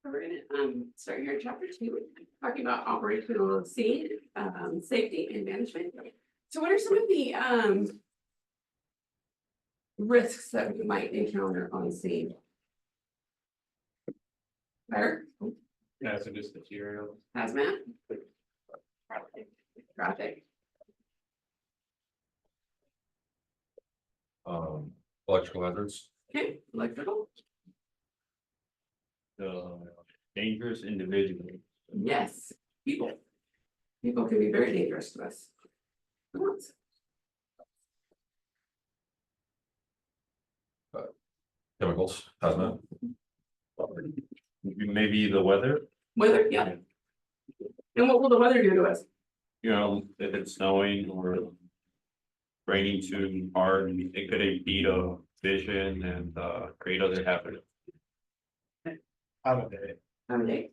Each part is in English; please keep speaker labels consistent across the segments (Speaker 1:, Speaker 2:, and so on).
Speaker 1: So we're gonna start here in chapter 2, talking about operational scene, safety and management. So what are some of the risks that we might encounter on scene? Fire,
Speaker 2: Hazardous material.
Speaker 1: hazmat, traffic,
Speaker 3: Electrical hazards,
Speaker 1: okay, electrical,
Speaker 2: Dangerous individual.
Speaker 1: yes, people. People can be very dangerous to us. What else?
Speaker 3: chemicals, hazmat,
Speaker 2: Maybe the weather,
Speaker 1: Weather, yeah. And what will the weather do to us?
Speaker 2: you know, if it's snowing or. Raining too hard, it could impede a vision and create other hazards.
Speaker 4: Time of day.
Speaker 1: Time of day?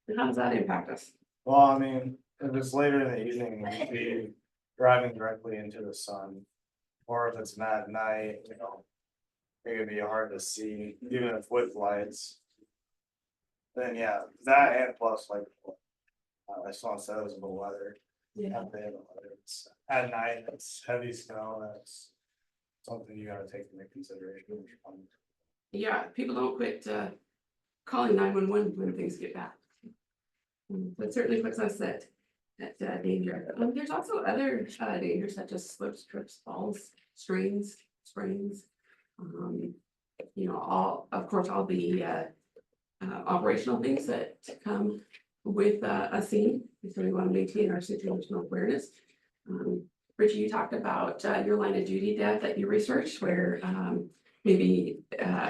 Speaker 1: And how does that impact us?
Speaker 4: Well, I mean, if it's later in the evening, we'd be driving directly into the sun. Or if it's at night, you know. It could be hard to see, even if with lights. Then, yeah, that and plus like. I saw said it was the weather. At the end of it, it's at night, it's heavy snow, that's. Something you gotta take into consideration.
Speaker 1: Yeah, people don't quit calling 911 when things get bad. That certainly puts us at danger. There's also other dangers such as slips, trips, falls, strains, sprains. You know, of course, all the operational things that come with a scene. So we want to maintain our situational awareness. Richie, you talked about your line of duty death that you researched where maybe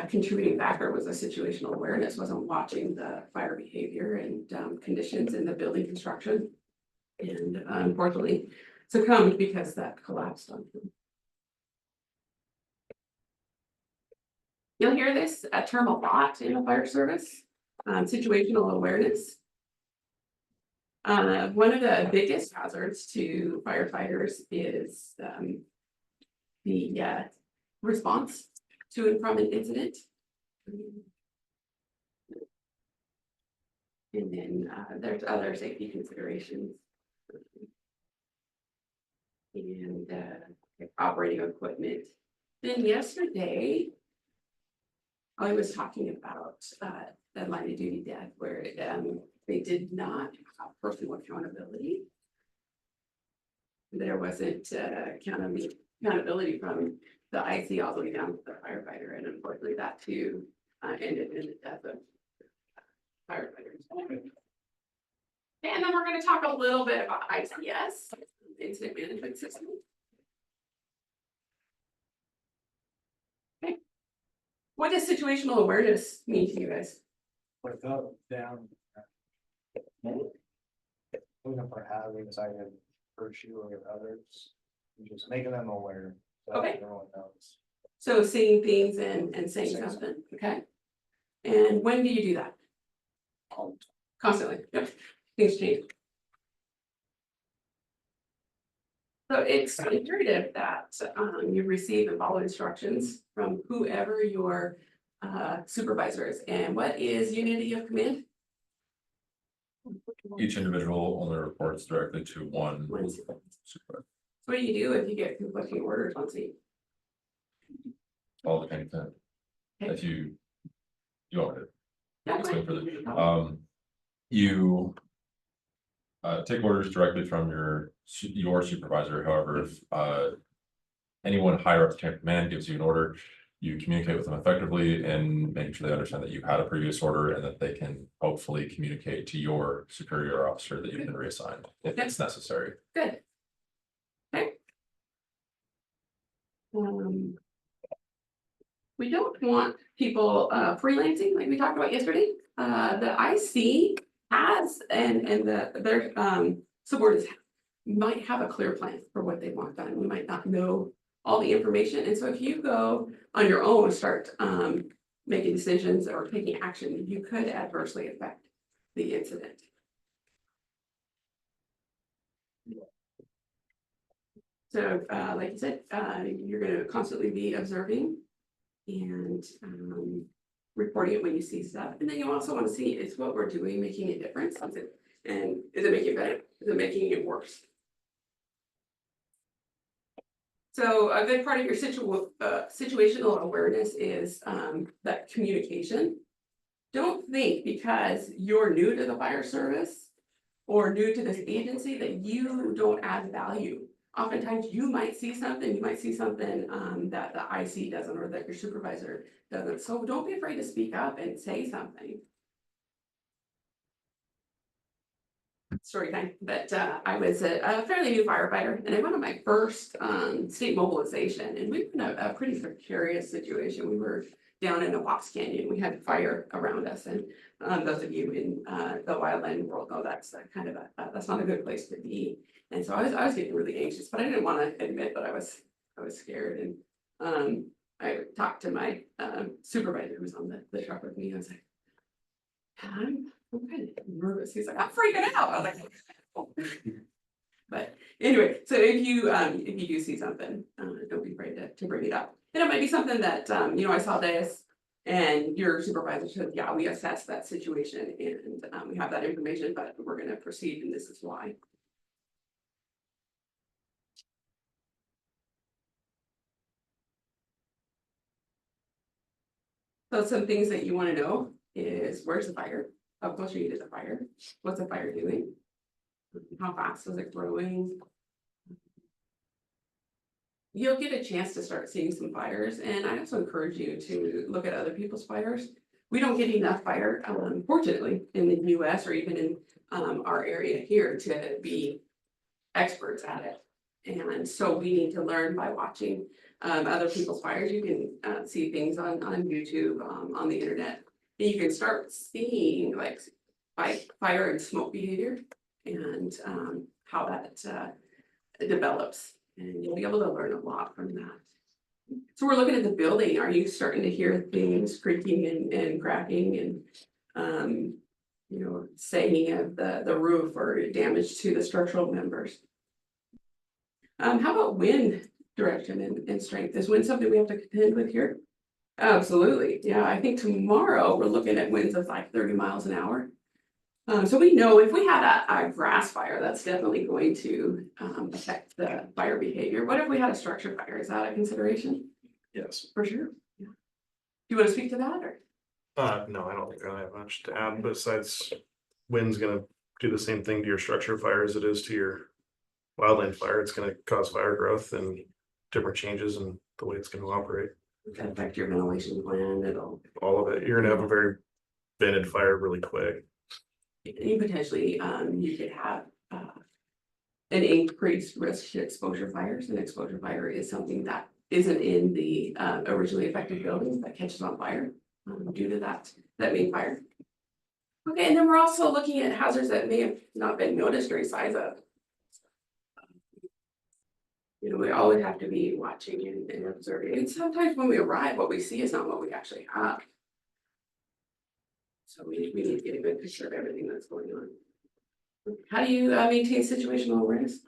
Speaker 1: contributing factor was a situational awareness, wasn't watching the fire behavior and conditions in the building construction. And unfortunately succumbed because that collapsed on him. You'll hear this term a lot in the fire service, situational awareness. One of the biggest hazards to firefighters is the response to and from an incident. And then there's other safety considerations. And operating equipment. Then yesterday, I was talking about the line of duty death where they did not have personal accountability. There wasn't accountability from the IC all the way down to the firefighter, and unfortunately that too ended in the death of firefighters. And then we're going to talk a little bit about ICS, incident management system. Okay. What does situational awareness mean to you guys?
Speaker 4: Wake up, down. Clean up our hazards, I can pursue with others, and just making them aware. So
Speaker 1: Okay.
Speaker 4: everyone knows.
Speaker 1: So seeing things and saying
Speaker 4: Saying
Speaker 1: something, okay? And when do you do that? Constantly, yep, things change. So it's imperative that you receive and follow instructions from whoever your supervisor is. And what is unity of command?
Speaker 3: each individual only reports directly to one
Speaker 1: One
Speaker 3: supervisor.
Speaker 1: So what do you do if you get conflicting orders on scene?
Speaker 3: All the content. If you want to
Speaker 1: Yeah,
Speaker 3: explain further,
Speaker 1: fine.
Speaker 3: you take orders directly from your supervisor. However, if anyone higher up the chain of command gives you an order, you communicate with them effectively and making sure they understand that you had a previous order and that they can hopefully communicate to your superior officer that you've been reassigned if it's necessary.
Speaker 1: Good. Okay. We don't want people freelancing like we talked about yesterday. The IC has and their subordinates might have a clear plan for what they want done. You might not know all the information, and so if you go on your own, start making decisions or taking action, you could adversely affect the incident. So, like you said, you're going to constantly be observing and reporting it when you see stuff, and then you also wanna see is what we're doing making a difference, and is it making it better, is it making it worse? So a good part of your situational awareness is that communication. Don't think because you're new to the fire service or new to this agency that you don't add value. Oftentimes you might see something that the IC doesn't or that your supervisor doesn't. So don't be afraid to speak up and say something. Story time, but I was a fairly new firefighter and I went on my first state mobilization, and we were in a pretty precarious situation. We were down in the Watts Canyon. We had fire around us, and those of you in the wildland world know that's that's not a good place to be. And so I was getting really anxious, but I didn't want to admit that I was scared. And I talked to my supervisor who was on the truck with me. I was like, I'm kind of nervous. He's like, I'm freaking out. I was like, oh. But anyway, so if you do see something, don't be afraid to bring it up. And it might be something that I saw this and your supervisor said, yeah, we assessed that situation and we have that information, but we're gonna proceed and this is why. So some things that you want to know is where's the fire? How close are you to the fire? What's the fire doing? How fast is it growing? You'll get a chance to start seeing some fires, and I also encourage you to look at other people's fires. We don't get enough fire, fortunately, in the US or even in our area here to be experts at it. And so we need to learn by watching other people's fires. You can see things on YouTube, on the internet. And you can start seeing like fire and smoke behavior and how that develops. And you'll be able to learn a lot from that. So we're looking at the building. Are you starting to hear things creaking and cracking and sagging of the roof or damage to the structural members? How about wind direction and strength? Is wind something we have to contend with here? Absolutely. Yeah, I think tomorrow we're looking at winds of like 30 miles an hour. So we know if we had a grass fire, that's definitely going to affect the fire behavior. What if we had a structure fire? Is that a consideration?
Speaker 5: Yes.
Speaker 1: For sure. Yeah. Do you want to speak to that or?
Speaker 5: No, I don't think I have much to add besides wind's gonna do the same thing to your structure fire as it is to your wildland fire. It's gonna cause fire growth and different changes in the way it's gonna operate.
Speaker 1: Affect your ventilation plan, it'll.
Speaker 5: All of it. You're gonna have a very vented fire really quick.
Speaker 1: You potentially, you could have an increased risk to exposure fires. An exposure fire is something that isn't in the originally affected buildings that catches on fire due to that main fire. Okay, and then we're also looking at hazards that may have not been noticed during size up. We always have to be watching and observing. And sometimes when we arrive, what we see is not what we actually have. So we need to get a good picture of everything that's going on. How do you maintain situational awareness?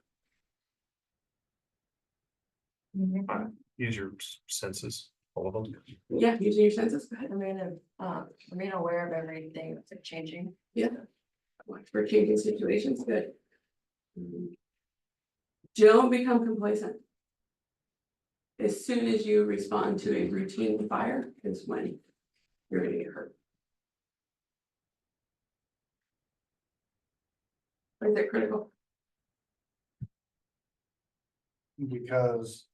Speaker 5: Use your senses, all of them.
Speaker 1: Yeah, using your senses. Go ahead.
Speaker 6: Remain aware of everything that's changing.
Speaker 1: Watch for changing situations. Good. Don't become complacent. As soon as you respond to a routine fire is when you're going to get hurt. Why is that critical?
Speaker 4: Because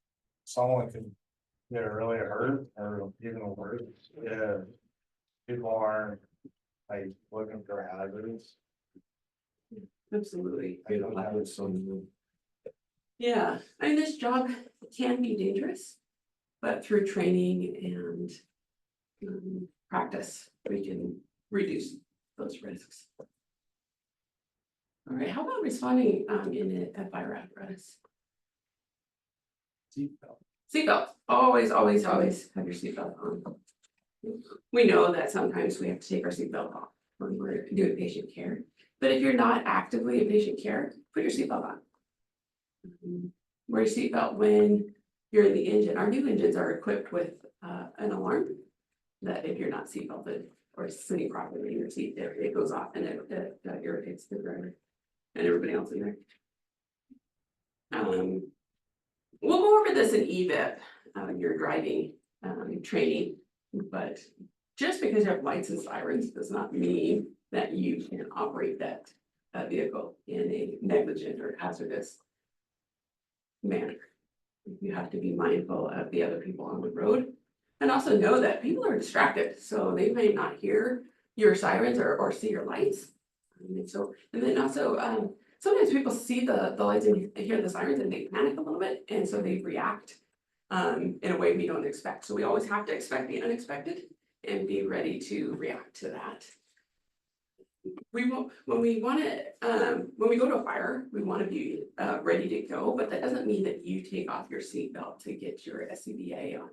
Speaker 4: someone can get really hurt or even worse, if people aren't like looking for hazards.
Speaker 1: Absolutely.
Speaker 4: I don't have it, so
Speaker 1: Yeah, I mean, this job can be dangerous, but through training and practice, we can reduce those risks. All right, how about responding in a fire apparatus? Seatbelt, always have your seatbelt on. We know that sometimes we have to take our seatbelt off when we're doing patient care, but if you're not actively in patient care, put your seatbelt on. Wear your seatbelt when you're in the engine. Our new engines are equipped with an alarm. that if you're not seatbelted or sitting properly in your seat, it goes off and it irritates the driver and everybody else in there. We'll go over this in EVIP, your driving, training, but just because you have lights and sirens does not mean that you can operate that, vehicle in a negligent or hazardous manner. You have to be mindful of the other people on the road and also know that people are distracted, so they may not hear your sirens or see your lights. And then also, sometimes people see the lights and hear the sirens and they panic a little bit, and so they react in a way we don't expect. So we always have to expect the unexpected and be ready to react to that. We will, when we go to a fire, we want to be ready to go, but that doesn't mean that you take off your seatbelt to get your SCBA on.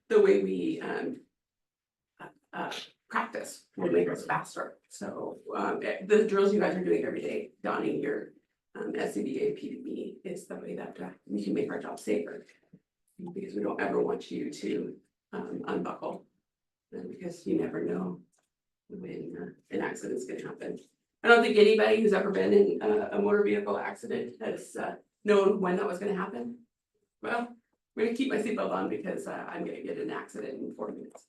Speaker 1: The way we practice will make us faster. So the drills you guys are doing every day, donning your SCBA PDB is the way that we can make our job safer. Because we don't ever want you to unbuckle, because you never know when an accident is gonna happen. I don't think anybody who's ever been in a motor vehicle accident has known when that was gonna happen. Well, I'm gonna keep my seatbelt on because I'm gonna get in an accident in 4 minutes.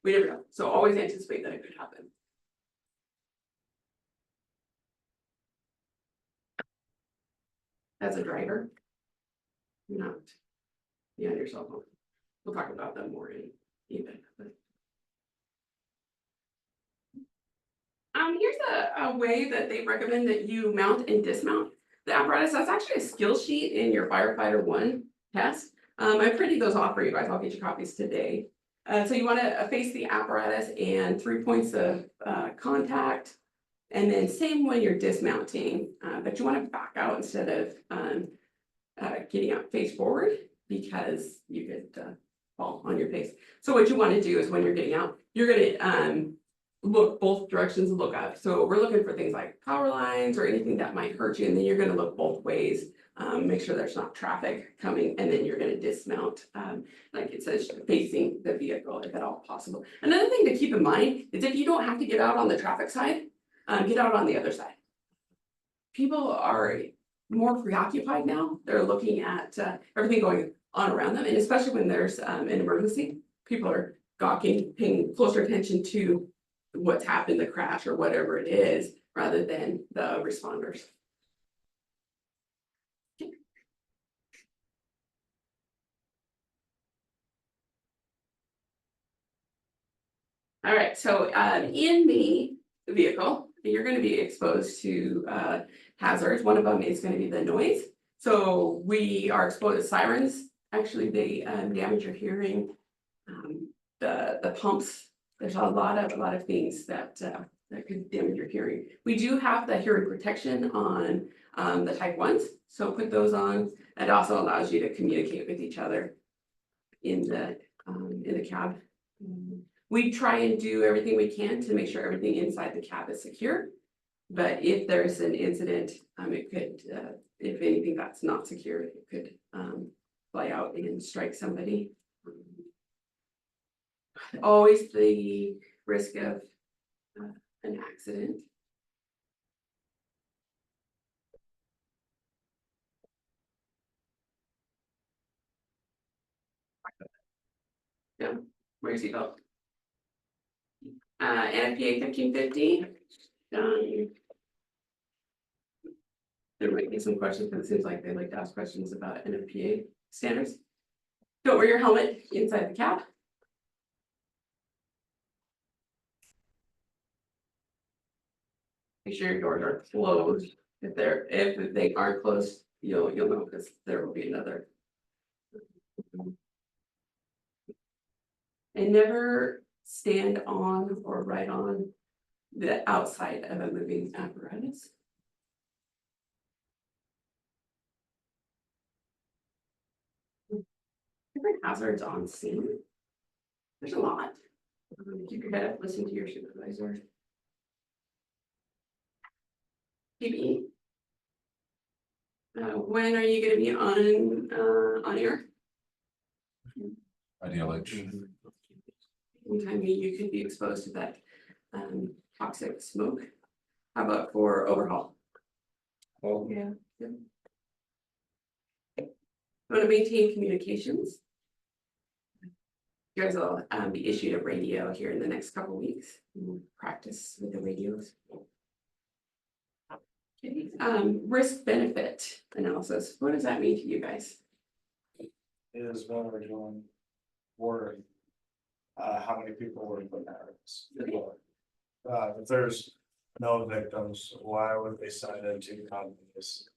Speaker 1: We never know, so always anticipate that it could happen. As a driver, you're not be on your cell phone. We'll talk about that more in even. Here's a way that they recommend that you mount and dismount the apparatus. That's actually a skill sheet in your firefighter 1 test. I printed those off for you guys. I'll get you copies today. So you want to face the apparatus and 3 points of contact. And then same when you're dismounting, but you want to back out instead of getting out face forward, because you could fall on your face. So what you want to do is when you're getting out, you're going to look both directions and look up. So we're looking for things like power lines or anything that might hurt you, and then you're going to look both ways, make sure there's not traffic coming, and then you're going to dismount, like it says, facing the vehicle if at all possible. Another thing to keep in mind is if you don't have to get out on the traffic side, get out on the other side. People are more preoccupied now. They're looking at everything going on around them, and especially when there's an emergency, people are gawking, paying closer attention to what's happened, the crash or whatever it is, rather than the responders. All right, so in the vehicle, you're going to be exposed to hazards. One of them is going to be the noise. So we are exposed to sirens. Actually, they damage your hearing. The pumps. There's a lot of things that could damage your hearing. We do have the hearing protection on the type 1s, so put those on. It also allows you to communicate with each other in the cab. We try and do everything we can to make sure everything inside the cab is secure. But if there's an incident, it could, if anything that's not secure, it could fly out and strike somebody. Always the risk of an accident. Yeah, wear your seatbelt. NFPA 1550. There might be some questions, but it seems like they like to ask questions about NFPA standards. Don't wear your helmet inside the cab. Make sure your doors are closed. If they aren't closed, you'll know, because there will be another. And never stand on or ride on the outside of a moving apparatus. Different hazards on scene. There's a lot. Keep your head up, listen to your supervisor. PPE. When are you gonna be on air?
Speaker 3: IDLH.
Speaker 1: anytime you could be exposed to that toxic smoke. How about for overhaul?
Speaker 2: Well,
Speaker 1: Yeah. Want to maintain communications. You guys will be issued a radio here in the next couple weeks. We'll practice with the radios. Okay, risk benefit analysis. What does that mean to you guys?
Speaker 4: Is when we're doing work. How many people were put at risk? If there's no victims, why would they sign into companies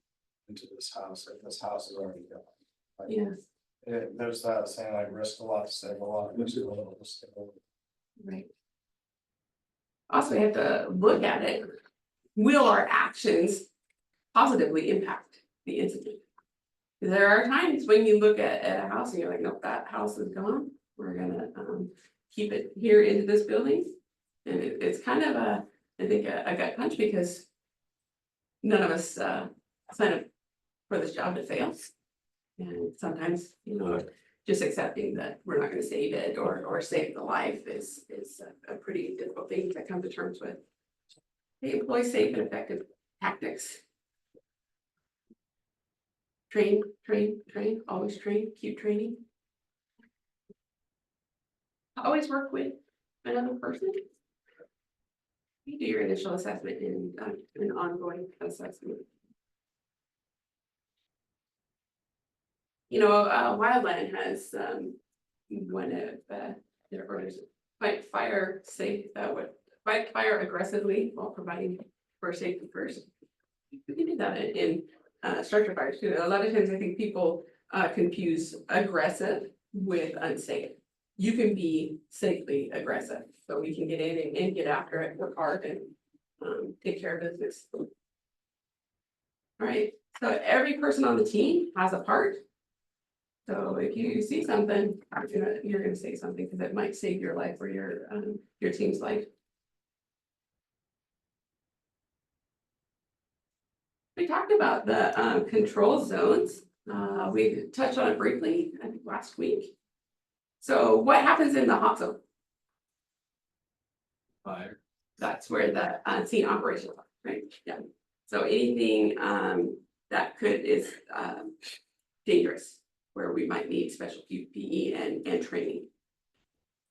Speaker 4: into this house if this house is already gone? Like,
Speaker 1: Yes,
Speaker 4: there's that saying like risk a lot, save a lot, risk a little, save a little.
Speaker 1: right. Also, we have to look at it. Will our actions positively impact the incident? There are times when you look at a house and you're like, nope, that house is gone. We're gonna keep it here into this building. And it's kind of I think a gut punch because none of us sign up for this job to fail. And sometimes, just accepting that we're not gonna save it or save the life is a pretty difficult thing to come to terms with. They employ safe and effective tactics. Train, always train, keep training. Always work with another person. You do your initial assessment and an ongoing assessment. Wildland has one of their orders, fight fire safe, fight fire aggressively while providing first safety first. We can do that in structure fires too. A lot of times I think people confuse aggressive with unsafe. You can be safely aggressive, so we can get in and get after it, work hard and take care of business. All right, so every person on the team has a part. So if you see something, you're gonna say something because it might save your life or your team's life. We talked about the control zones. We touched on it briefly, I think last week. So what happens in the hot zone?
Speaker 2: fire.
Speaker 1: That's where the unseen operations are, right? Yeah. So anything that is dangerous, where we might need special PPE and training.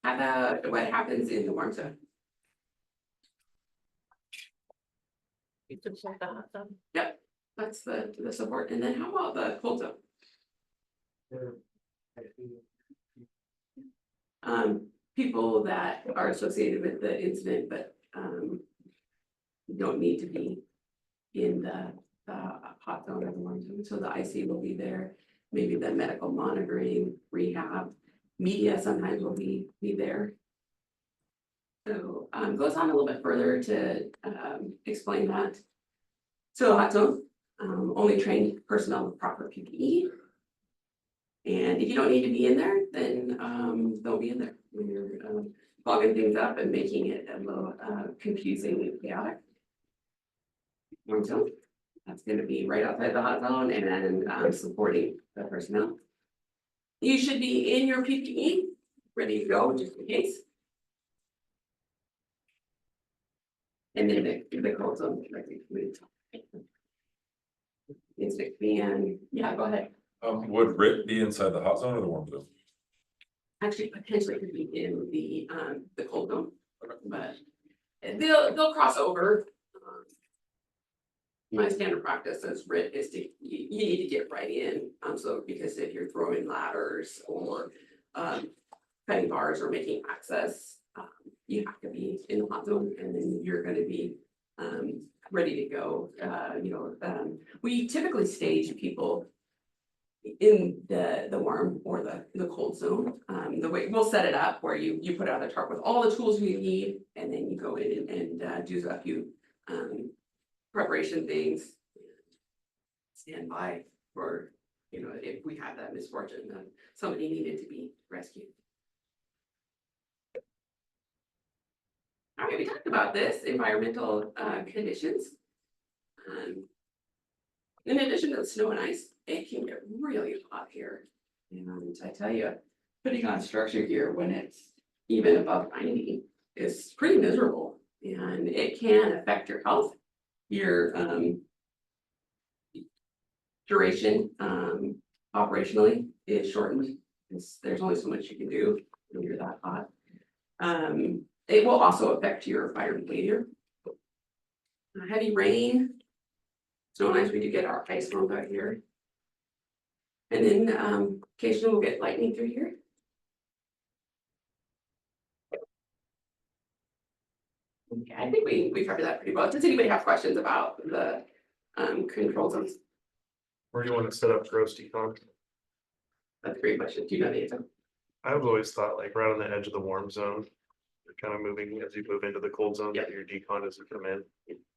Speaker 1: How about what happens in the warm zone? Yep, that's the support. And then how about the cold zone? People that are associated with the incident, but don't need to be in the hot zone or the warm zone. So the IC will be there. Maybe the medical monitoring, rehab, media sometimes will be there. So goes on a little bit further to explain that. So hot zone, only trained personnel with proper PPE. And if you don't need to be in there, then don't be in there when you're clogging things up and making it a little confusing and chaotic. Warm zone, that's gonna be right outside the hot zone and then supporting the personnel. You should be in your PPE, ready to go just in case. And then the cold zone, like we talked. Instant fan, yeah, go ahead.
Speaker 3: Would RIT be inside the hot zone or the warm zone?
Speaker 1: Actually, potentially could be in the cold zone, but they'll cross over. My standard practice as RIT is you need to get right in, so because if you're throwing ladders or cutting bars or making access, you have to be in the hot zone and then you're gonna be ready to go. We typically stage people in the warm or the cold zone. The way we'll set it up where you put out a tarp with all the tools you need and then you go in and do a few preparation things. Stand by for, if we had that misfortune that somebody needed to be rescued. All right, we talked about this, environmental conditions. In addition to the snow and ice, it can get really hot here. And I tell you, putting on structure gear when it's, even above 90 is pretty miserable, and it can affect your health, your duration operationally is shortened. There's only so much you can do when you're that hot. It will also affect your fire behavior. Heavy rain, snow and ice, we do get our ice storms out here. And then occasionally we'll get lightning through here. Okay, I think we covered that pretty well. Does anybody have questions about the control zones?
Speaker 5: Where do you want to set up gross decon?
Speaker 1: That's a great question. Do you know the answer?
Speaker 5: I've always thought like right on the edge of the warm zone. You're kind of moving as you move into the cold zone,
Speaker 1: Yep.
Speaker 5: your decon as you come in.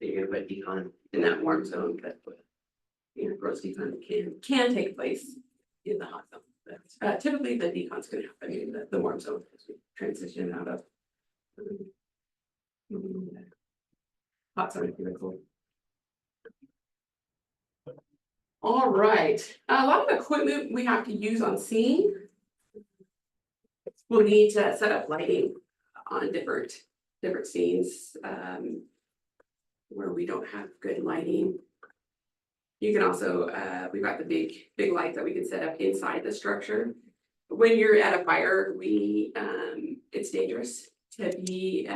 Speaker 1: You're gonna put decon in that warm zone, but you know, gross decon can take place in the hot zone. But typically the decon's gonna happen in the warm zone as we transition out of hot zone to the cold. All right, a lot of equipment we have to use on scene. We'll need to set up lighting on different scenes where we don't have good lighting. You can also, we've got the big light that we can set up inside the structure. When you're at a fire, it's dangerous to be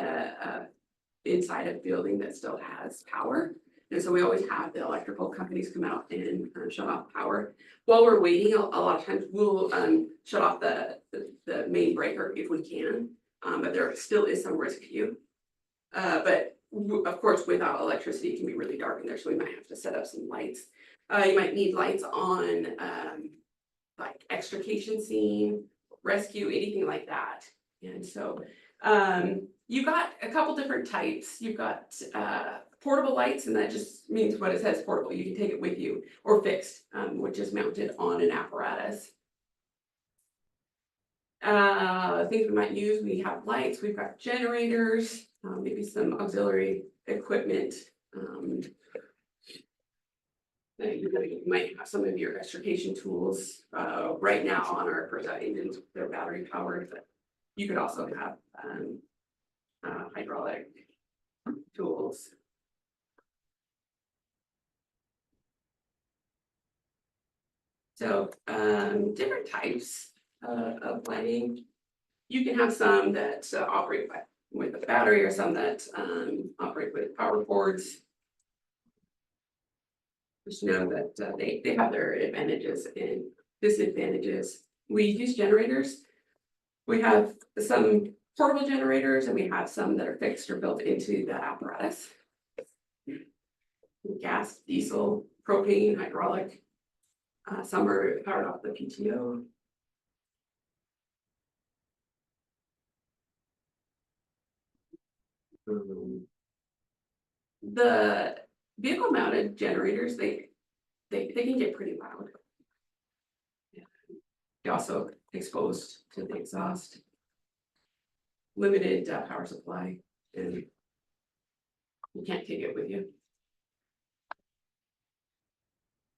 Speaker 1: inside a building that still has power. And so we always have the electrical companies come out and shut off power. While we're waiting, a lot of times we'll shut off the main breaker if we can, but there still is some risk to you. But of course, without electricity, it can be really dark in there, so we might have to set up some lights. You might need lights on like extrication scene, rescue, anything like that. And so you've got a couple different types. You've got portable lights, and that just means what it says, portable. You can take it with you, or fixed, which is mounted on an apparatus. Things we might use, we have lights, we've got generators, maybe some auxiliary equipment. You might have some of your extrication tools. Right now on our Perza engines, they're battery powered, but you could also have hydraulic tools. So different types of lighting. You can have some that operate with a battery, or some that operate with power cords. Just know that they have their advantages and disadvantages. We use generators. We have some portable generators, and we have some that are fixed or built into the apparatus. Gas, diesel, propane, hydraulic. Some are powered off the PTO. The vehicle mounted generators, they can get pretty loud. They're also exposed to the exhaust. Limited power supply, and you can't take it with you.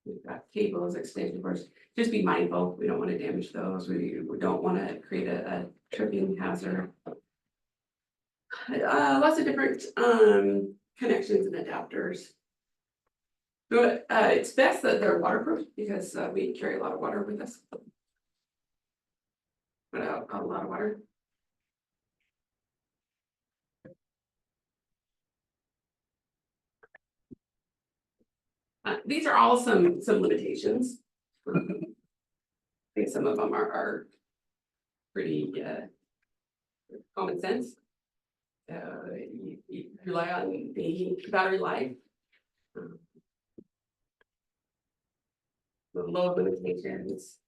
Speaker 1: We've got cables, extension cords. Just be mindful. We don't want to damage those. We don't want to create a tripping hazard. Lots of different connections and adapters. So it's best that they're waterproof, because we carry a lot of water with us. But a lot of water. These are all some limitations. I think some of them are pretty common sense. You rely on the battery life. The low limitations.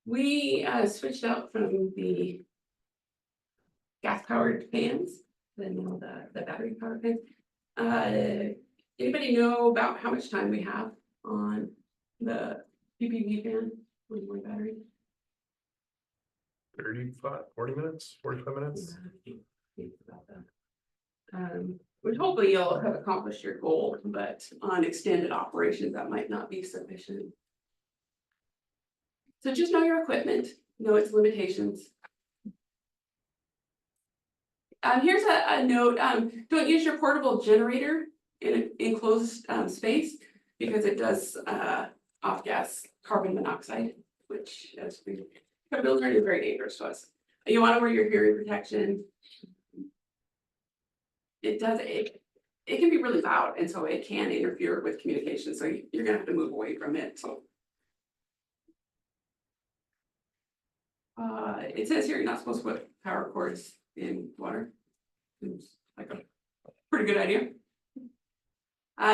Speaker 1: We switched out from the gas-powered fans, then now the battery-powered fans. Anybody know about how much time we have on the PPV fan with one battery?
Speaker 5: 40 minutes, 45 minutes.
Speaker 1: About that. Which hopefully you'll have accomplished your goal, but on extended operations, that might not be sufficient. So just know your equipment, know its limitations. Here's a note, don't use your portable generator in an enclosed, space, because it does, off-gas carbon monoxide, which, as we have learned, is very dangerous to us. You wanna wear your hearing protection. It can be really loud, and so it can interfere with communication, so you're gonna have to move away from it, so. It says here you're not supposed to put power cords in water. Seems like a pretty good idea.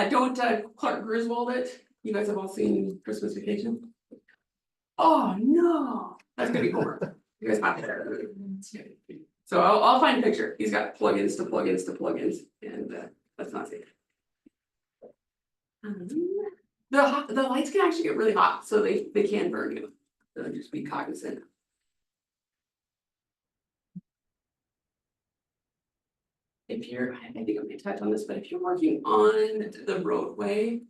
Speaker 1: Don't Clark Griswold it. You guys have all seen Christmas Vacation. Oh, no, that's gonna be homework. You guys have to. So I'll find a picture. He's got plugins to plugins to plugins, and that's not safe. The lights can actually get really hot, so they can burn you. So just be cognizant. If you're, I think I'm gonna touch on this, but if you're working on the roadway,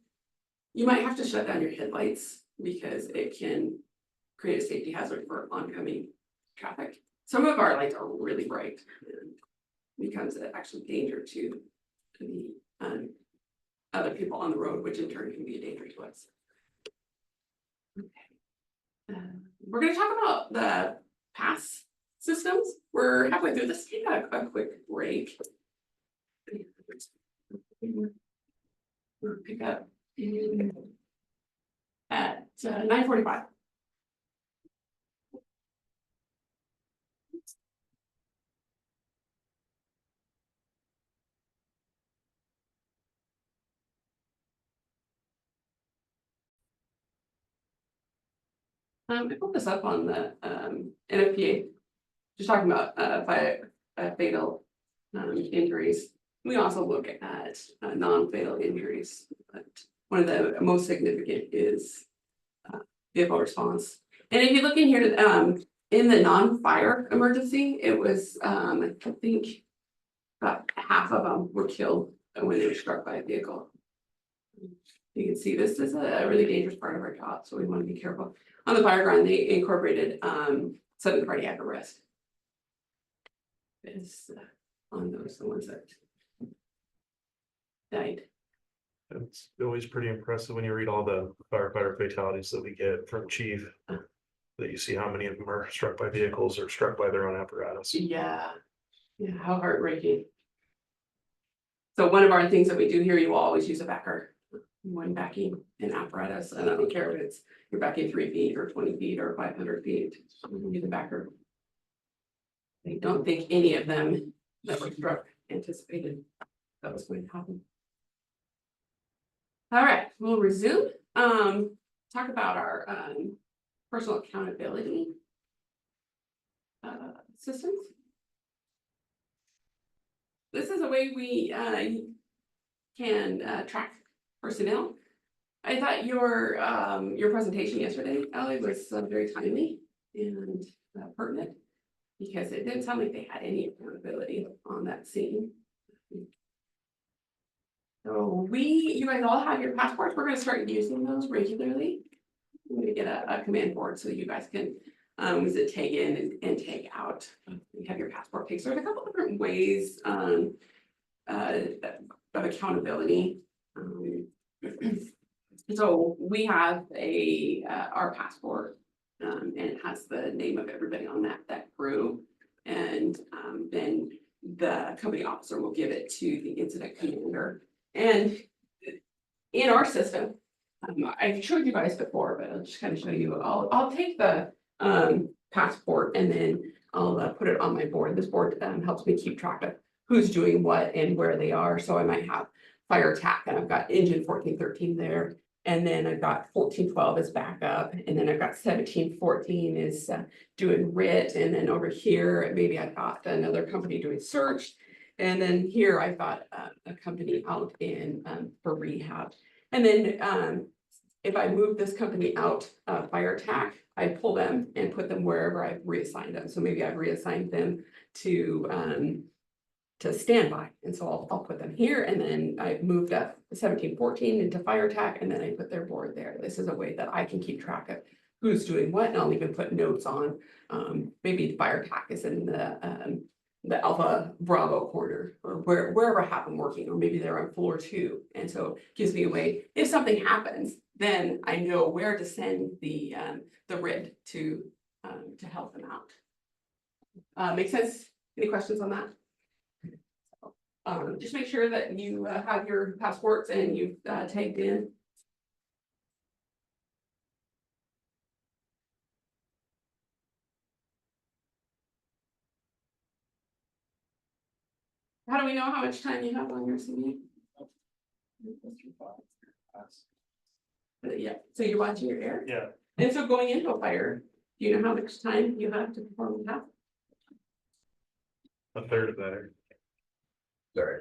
Speaker 1: you might have to shut down your headlights because it can create a safety hazard for oncoming traffic. Some of our lights are really bright and becomes an actual danger to the other people on the road, which in turn can be a danger to us. Okay. We're gonna talk about the pass systems. We're halfway through this. Take a quick break. We'll pick up at 9:45. I pulled this up on the NFPA, just talking about fatal injuries. We also look at non-fatal injuries, but one of the most significant is vehicle response. And if you look in here, in the non-fire emergency, it was I think about half of them were killed when they were struck by a vehicle. You can see this is a really dangerous part of our job, so we want to be careful. On the fire ground, they incorporated sudden cardiac arrest. Is on those, the ones that died.
Speaker 5: It's always pretty impressive when you read all the firefighter fatalities that we get from chief. That you see how many of them are struck by vehicles or struck by their own apparatus.
Speaker 1: Yeah, how heartbreaking. So one of our things that we do here, you will always use a backer. When backing an apparatus, and I don't care if it's you're backing 3 feet or 20 feet or 500 feet, you use a backer. I don't think any of them that were struck anticipated that was going to happen. All right, we'll resume. Talk about our personal accountability systems. This is a way we can track personnel. I thought your presentation yesterday, Ellie, was very timely and pertinent, because it didn't sound like they had any accountability on that scene. So you guys all have your passports. We're gonna start using those regularly. I'm gonna get a command board so you guys can visit, tag in and tag out. You have your passport pics. There's a couple different ways of accountability. So we have our passport, and it has the name of everybody on that crew, and then the company officer will give it to the incident commander. And in our system, I've showed you guys before, but I'll just kind of show you. I'll take the passport and then I'll put it on my board. This board helps me keep track of who's doing what and where they are. So I might have fire attack, and I've got engine 1413 there, and then I've got 1412 as backup, and then I've got 1714 is doing RIT, and then over here maybe I've got another company doing search, and then here I've got a company out in for rehab. And then if I move this company out fire attack, I pull them and put them wherever I've reassigned them. So maybe I've reassigned them to standby, and so I'll put them here, and then I've moved up 1714 into fire attack, and then I put their board there. This is a way that I can keep track of who's doing what, and I'll even put notes on maybe fire attack is in the the Alpha Bravo corner, or wherever I have them working, or maybe they're on floor 2. And so it gives me a way, if something happens, then I know where to send the RID to help them out. Make sense? Any questions on that? Just make sure that you have your passports and you've tagged in. How do we know how much time you have on your CBA? Yeah, so you're watching your air?
Speaker 4: Yeah,
Speaker 1: And so going into a fire, do you know how much time you have to perform the task?
Speaker 5: A third of that. Or-
Speaker 7: Sorry.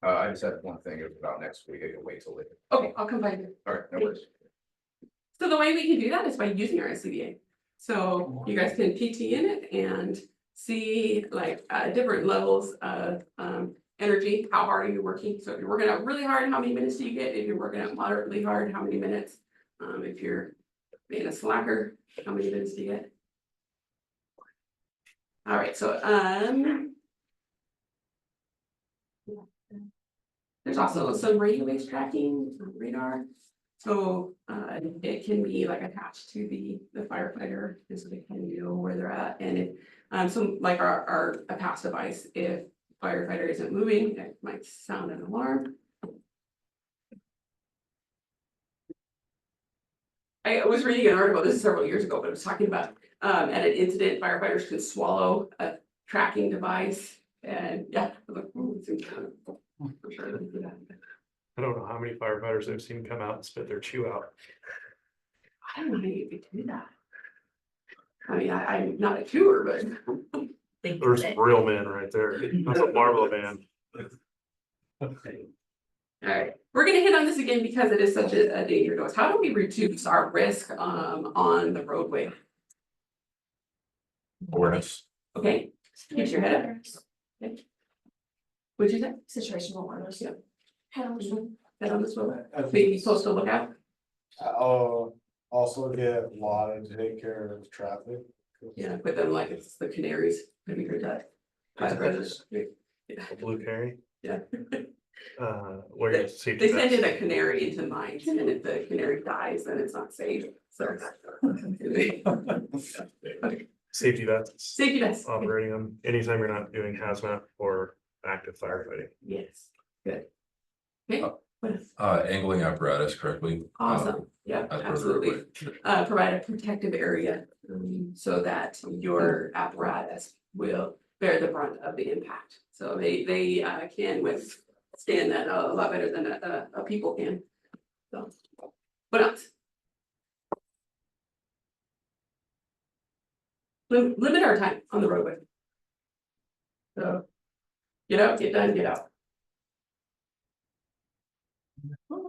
Speaker 7: I just had one thing about next week. I can wait till later.
Speaker 1: Okay, I'll come by you.
Speaker 7: All right, no worries.
Speaker 1: So the way we can do that is by using our SCBA. So you guys can PT in it and see like different levels of energy, how hard are you working? So if you're working out really hard, how many minutes do you get? If you're working out moderately hard, how many minutes? If you're being a slacker, how many minutes do you get? All right, so there's also some radio-based tracking, radar. So it can be like attached to the firefighter, and so they can know where they're at. And if some like our a pass device, if firefighter isn't moving, it might sound an alarm. I was reading an article, this is several years ago, but it was talking about at an incident, firefighters can swallow a tracking device. And yeah, I was like, "Ooh, it's incredible." For sure they do that.
Speaker 5: I don't know how many firefighters I've seen come out and spit their chew out.
Speaker 1: I don't know how you could do that. I mean, I'm not a chewer, but.
Speaker 5: There's real men right there. That's a marvel of man.
Speaker 1: Alright, we're gonna hit on this again because it is such a danger to us. How do we reduce our risk on the roadway?
Speaker 3: Awareness.
Speaker 1: Okay, keep your head up. What'd you say?
Speaker 6: Situational awareness.
Speaker 1: Yeah.
Speaker 6: Head on the-
Speaker 1: Head on this road. Maybe supposed to look out.
Speaker 4: I'll also get Lana to take care of traffic.
Speaker 1: Yeah, put them like it's the canaries. Have you heard that?
Speaker 5: Blue Canary,
Speaker 1: Yeah.
Speaker 5: where you safety
Speaker 1: They send in
Speaker 5: vest.
Speaker 1: a canary into mines, and if the canary dies, then it's not safe, so.
Speaker 5: Safety vests,
Speaker 1: Safety vest.
Speaker 5: operating them anytime you're not doing hazmat or active firefighting.
Speaker 1: Yes, good. Okay, what else?
Speaker 3: Angling apparatus correctly.
Speaker 1: Awesome, yeah,
Speaker 3: As per the
Speaker 1: absolutely.
Speaker 3: roadway.
Speaker 1: Provide a protective area, so that your apparatus will bear the brunt of the impact. So they can withstand that a lot better than a people can. So, what else? Limit our time on the roadway. So, get out, get done, get out.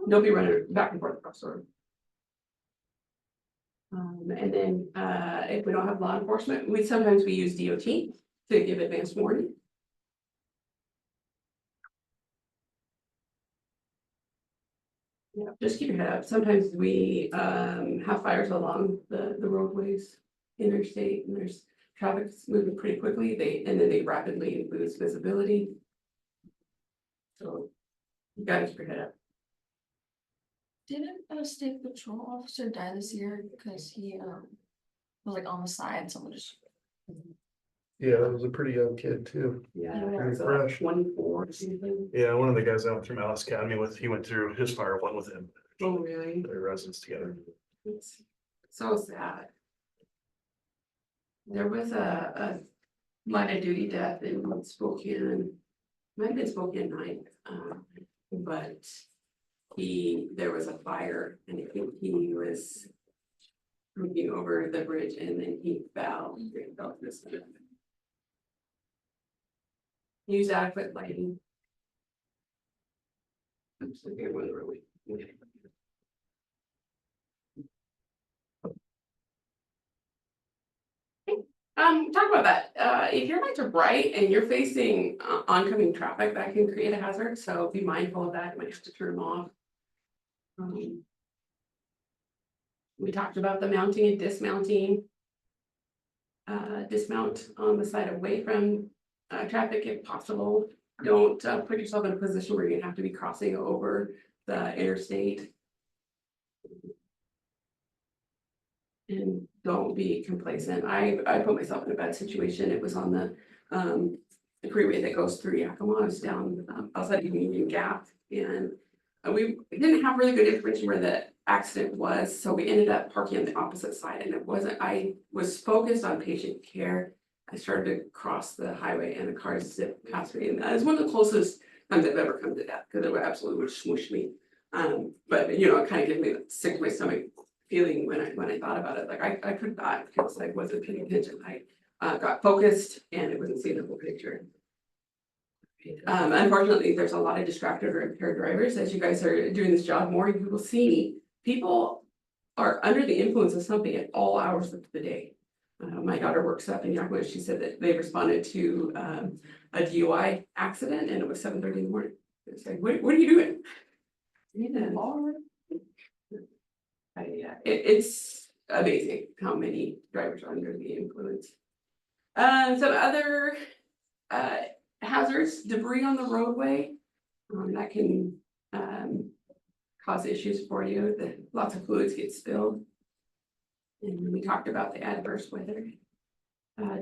Speaker 1: Don't be running back and forth across the road. And then, if we don't have law enforcement, sometimes we use DOT to give advance warning. Yeah, just keep your head up. Sometimes we have fires along the roadways, interstate, and there's traffic moving pretty quickly. And then they rapidly lose visibility. So you gotta keep your head up.
Speaker 6: Didn't a state patrol officer die this year because he was like on the side, someone just.
Speaker 5: Yeah, that was a pretty young kid too.
Speaker 1: Yeah,
Speaker 5: Pretty
Speaker 1: so
Speaker 5: fresh.
Speaker 1: 24 or something.
Speaker 5: Yeah, one of the guys I went through Malice Academy with, he went through his fire one with him.
Speaker 1: Oh, really?
Speaker 5: Their residents together.
Speaker 1: It's so sad. There was a line of duty death in Spokane, might have been Spokane night, but there was a fire and I think he was looking over the bridge and then he fell. This. Use adequate lighting. I'm just looking at one really. Talk about that. If your lights are bright and you're facing oncoming traffic, that can create a hazard, so be mindful of that. You might have to turn them off. We talked about the mounting and dismounting. Dismount on the side away from traffic if possible. Don't put yourself in a position where you have to be crossing over the interstate. And don't be complacent. I put myself in a bad situation. It was on the freeway that goes through Yakima. I was down outside of Union Gap, and we didn't have really good information where the accident was, so we ended up parking on the opposite side, and it wasn't, I was focused on patient care. I started to cross the highway and the car zipped past me, and that was one of the closest times I've ever come to death, because it would absolutely would smush me. But you know, it kind of gave me that sick to my stomach feeling when I thought about it, like I could die because I wasn't paying attention. I got focused and it wasn't seeing the whole picture. Unfortunately, there's a lot of distracted or impaired drivers. As you guys are doing this job more, you will see people are under the influence of something at all hours of the day. My daughter works up in Yakima. She said that they responded to a DUI accident and it was 7:30 in the morning. It's like, what are you doing? It's amazing how many drivers are under the influence. Some other hazards, debris on the roadway, that can cause issues for you. Lots of fluids get spilled. And we talked about the adverse weather.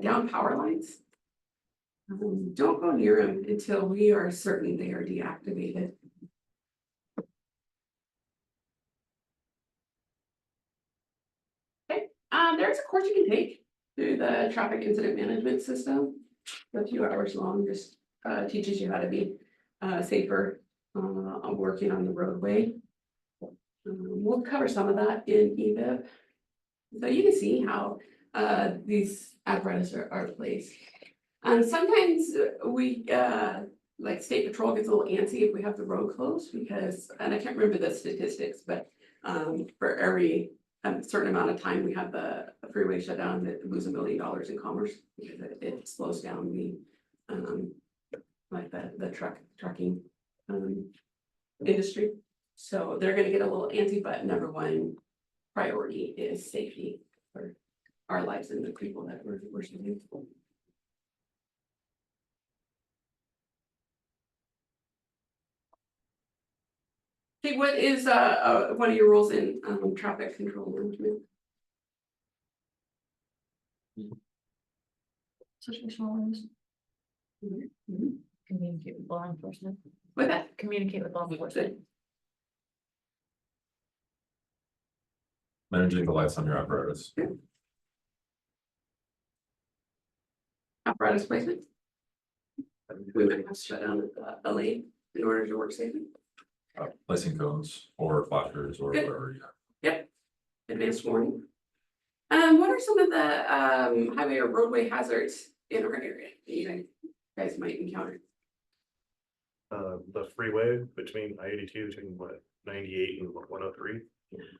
Speaker 1: Down power lines. Don't go near them until we are certain they are deactivated. There's a course you can take through the traffic incident management system. A few hours long, just teaches you how to be safer working on the roadway. We'll cover some of that in EVIP. So you can see how these apparatus are placed. Sometimes we like state patrol gets a little antsy if we have the road closed because, and I can't remember the statistics, but for every certain amount of time we have the freeway shut down, that lose $1 million in commerce because it slows down the like the trucking industry. So they're gonna get a little antsy, but number one priority is safety for our lives and the people that we're serving. Okay, what is one of your roles in traffic control management?
Speaker 6: Situational awareness.
Speaker 8: Communicate with law enforcement.
Speaker 1: With that,
Speaker 8: Communicate with law enforcement.
Speaker 3: Managing the lights on your apparatus.
Speaker 1: apparatus placement. We might have to shut down a lane in order to work safely.
Speaker 3: Placing cones or flashers or
Speaker 1: Good.
Speaker 3: whatever you have.
Speaker 1: Advanced warning. What are some of the highway or roadway hazards in our area that you guys might encounter?
Speaker 5: The freeway between I-82 between what, 98 and 103, is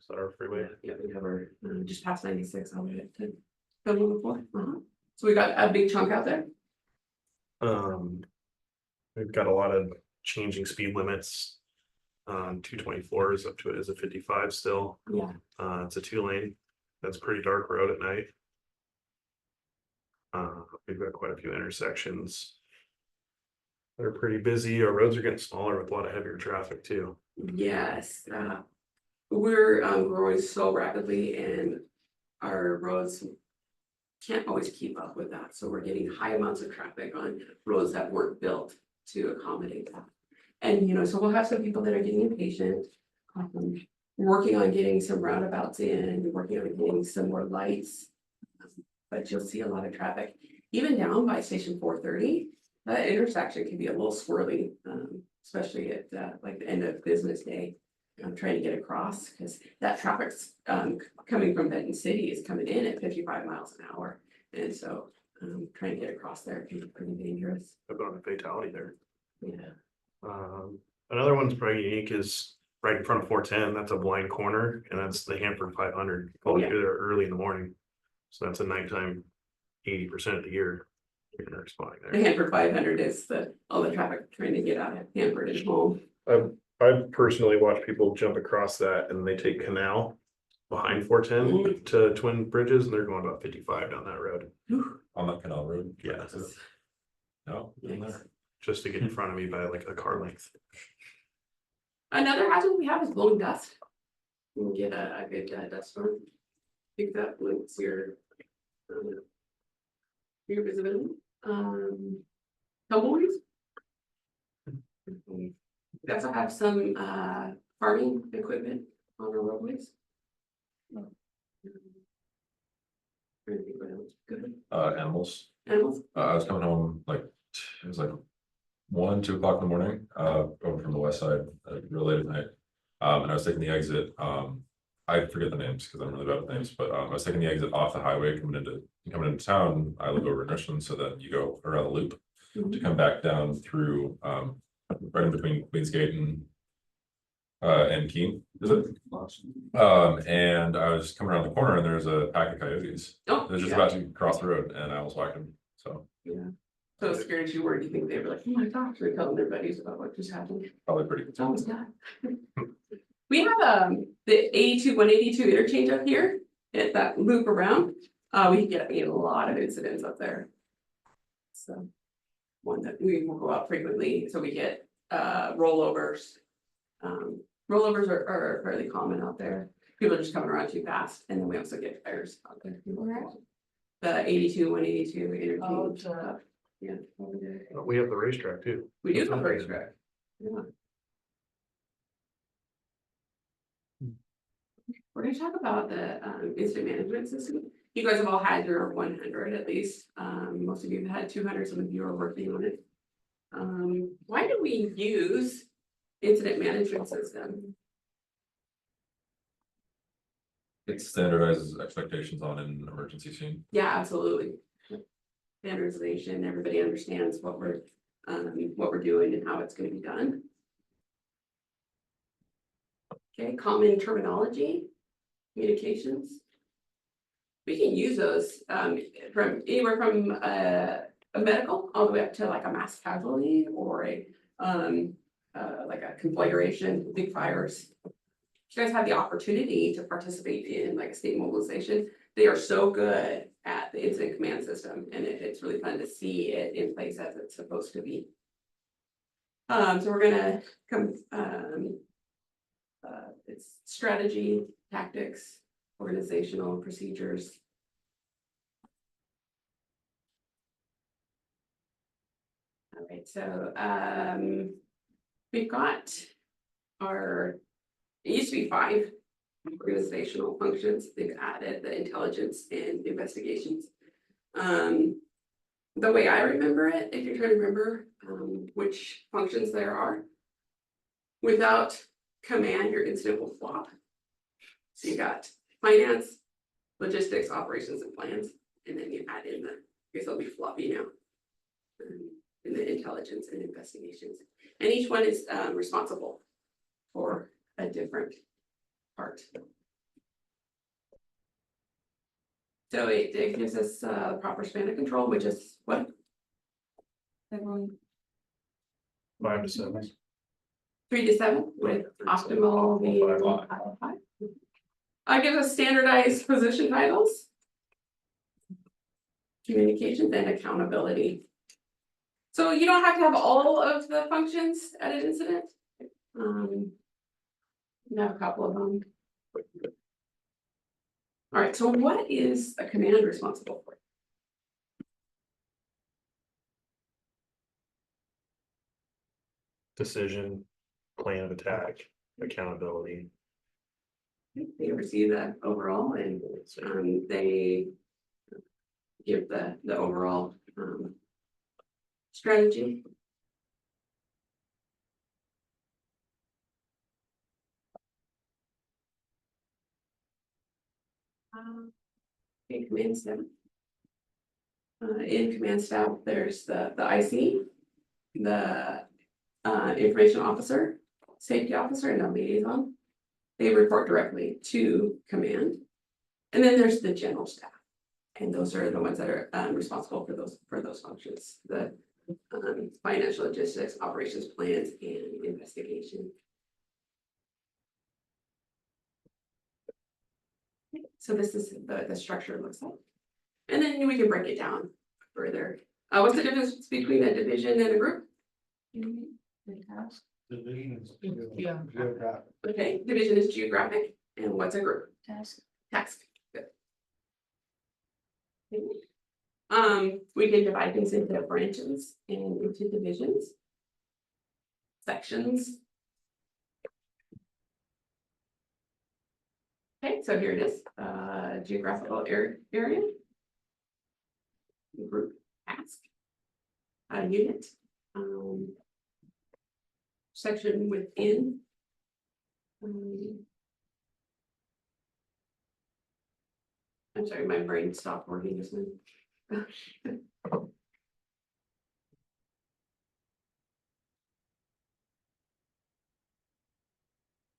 Speaker 5: that our freeway?
Speaker 1: Yeah, we cover just past 96 all the way up to the 104. So we got a big chunk out there.
Speaker 5: We've got a lot of changing speed limits. 224 is up to it as a 55 still.
Speaker 1: Yeah.
Speaker 5: It's a 2-lane. That's a pretty dark road at night. We've got quite a few intersections. They're pretty busy. Our roads are getting smaller with a lot of heavier traffic too.
Speaker 1: Yes, we're growing so rapidly and our roads can't always keep up with that. So we're getting high amounts of traffic on roads that weren't built to accommodate that. And, you know, so we'll have some people that are getting impatient, working on getting some roundabouts in, working on getting some more lights. But you'll see a lot of traffic, even down by station 430. That intersection can be a little swirly, especially at like the end of business day. I'm trying to get across because that traffic's coming from Benton City is coming in at 55 miles an hour. And so trying to get across there can be pretty dangerous.
Speaker 5: I've been on a fatality there.
Speaker 1: Yeah.
Speaker 5: Another one's pretty unique is right in front of 410. That's a blind corner, and that's the Hanford 500. Going
Speaker 1: Yeah.
Speaker 5: through there early in the morning, so that's a nighttime 80% of the year. You're responding
Speaker 1: The
Speaker 5: there.
Speaker 1: Hanford 500 is all the traffic trying to get out of Hanford and home.
Speaker 5: I've personally watched people jump across that, and they take canal behind 410 to Twin Bridges, and they're going about 55 down that road.
Speaker 1: Whew.
Speaker 3: On that canal road.
Speaker 5: Yeah.
Speaker 3: No, in there.
Speaker 5: just to get in front of me by like a car length.
Speaker 1: Another hazard we have is blowing dust. You can get a good dust storm. Pick that limits um, your visibility. Tumbleweeds. We also have some farming equipment on our roadways. Trying to think what else. Good.
Speaker 3: Animals.
Speaker 1: Animals.
Speaker 3: I was coming home like, it was like 1, 2 o'clock in the morning, over from the west side, real late at night. And I was taking the exit, I forget the names because I'm really bad with names, but I was taking the exit off the highway coming into town. I live over in Richland, so then you go around the loop to come back down through, right in between Queens Gate and Keene, is it? And I was coming around the corner and there's a pack of coyotes.
Speaker 1: Oh,
Speaker 3: They're just
Speaker 1: yeah.
Speaker 3: about to cross the road and I almost whacked them, so
Speaker 1: Yeah. So scared you were, you think they were like, oh my gosh, they're telling their buddies about what just happened.
Speaker 3: probably pretty.
Speaker 1: It's almost done. We have the 82, 182 interchange up here, at that loop around, we get a lot of incidents up there. So. One that we will go out frequently, so we get rollovers. Rollovers are fairly common out there, people are just coming around too fast, and then we also get fires out there.
Speaker 6: Where?
Speaker 1: The 82, 182
Speaker 6: Oh,
Speaker 1: interchange, yeah, over there.
Speaker 5: We have the racetrack too.
Speaker 1: We do have a racetrack. Yeah. We're gonna talk about the incident management system. You guys have all had your 100 at least. Most of you have had 200, some of you are working on it. Why do we use incident management system?
Speaker 3: It standardizes expectations on an emergency scene.
Speaker 1: Yeah, absolutely. Standardization, everybody understands what we're doing and how it's gonna be done. Okay, common terminology, communications. We can use those from anywhere from a medical all the way up to like a mass casualty or a like a conflagration, big fires. You guys have the opportunity to participate in like a state mobilization. They are so good at the incident command system, and it's really fun to see it in place as it's supposed to be. So we're gonna come. It's strategy, tactics, organizational procedures. All right, so we've got our, it used to be 5 organizational functions. They've added the intelligence and investigations. The way I remember it, if you're trying to remember which functions there are, without command, your incident will flop. So you got finance, logistics, operations, and plans, and then you add in the, I guess it'll be floppy now. In the intelligence and investigations, and each one is responsible for a different part. So it gives us proper span of control, which is what? Everyone,
Speaker 5: 5 to 7.
Speaker 1: 3 to 7 with optimal being 5. I give us standardized position titles, communications, and accountability. So you don't have to have all of the functions at an incident. You have a couple of them. All right, so what is a command responsible for?
Speaker 5: Decision, plan of attack, accountability.
Speaker 1: They oversee the overall and they give the overall strategy. In command staff. In command staff, there's the IC, the information officer, safety officer, and a liaison. They report directly to command. And then there's the general staff. And those are the ones that are responsible for those functions, the financial logistics, operations plans, and investigation. So this is the structure it looks like. And then we can break it down further What's the difference between a division and a group?
Speaker 6: The task.
Speaker 4: Division is
Speaker 8: Yeah.
Speaker 4: geographic.
Speaker 1: Okay, division is geographic, and what's a group?
Speaker 6: Task.
Speaker 1: Task. Good. We can divide things into branches and into divisions. Sections. Okay, so here it is, geographical area. Group task. Unit. Section within. I'm sorry, my brain stopped working just now.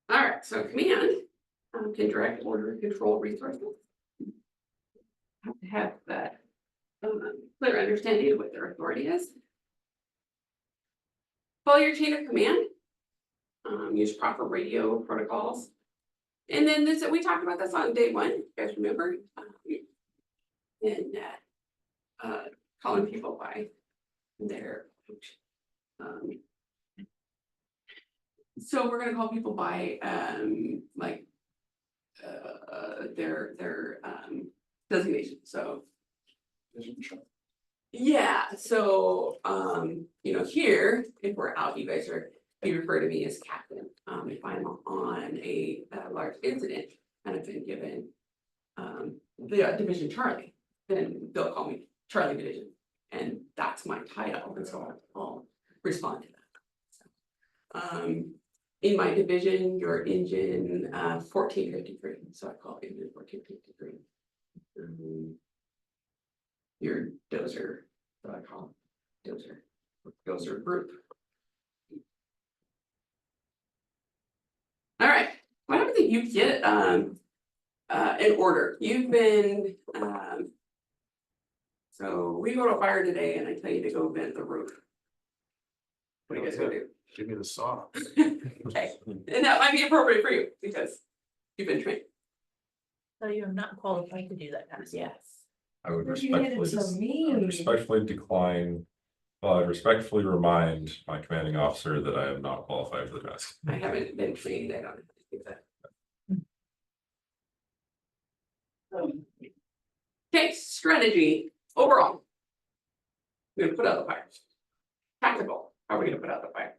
Speaker 1: All right, so command can direct, order, control resources. Have to have that clear understanding of what their authority is. Follow your chain of command. Use proper radio protocols. And then this, we talked about this on day one, you guys remember? And calling people by their so we're gonna call people by like their designation, so. Yeah, so you know, here, if we're out, you guys are, you refer to me as captain. If I'm on a large incident and I've been given the division Charlie, then they'll call me Charlie Division. And that's my title, and so I'll respond to that. In my division, your engine 1453, so I call engine 1453. Your dozer, so I call dozer group. All right, what happens if you get an order? You've been so we go to a fire today and I tell you to go vent the roof. What are you guys gonna do?
Speaker 5: Give me the saw.
Speaker 1: Okay, and that might be appropriate for you because you've been trained.
Speaker 8: So you're not qualified to do that task.
Speaker 1: Yes.
Speaker 3: I would
Speaker 6: But you handed it
Speaker 3: respectfully,
Speaker 6: to
Speaker 3: I would
Speaker 6: me.
Speaker 3: respectfully decline. I'd respectfully remind my commanding officer that I am not qualified for the task.
Speaker 1: I haven't been trained, I don't think that. Okay, strategy overall. We're gonna put out the fires. Tactical, how are we gonna put out the fire?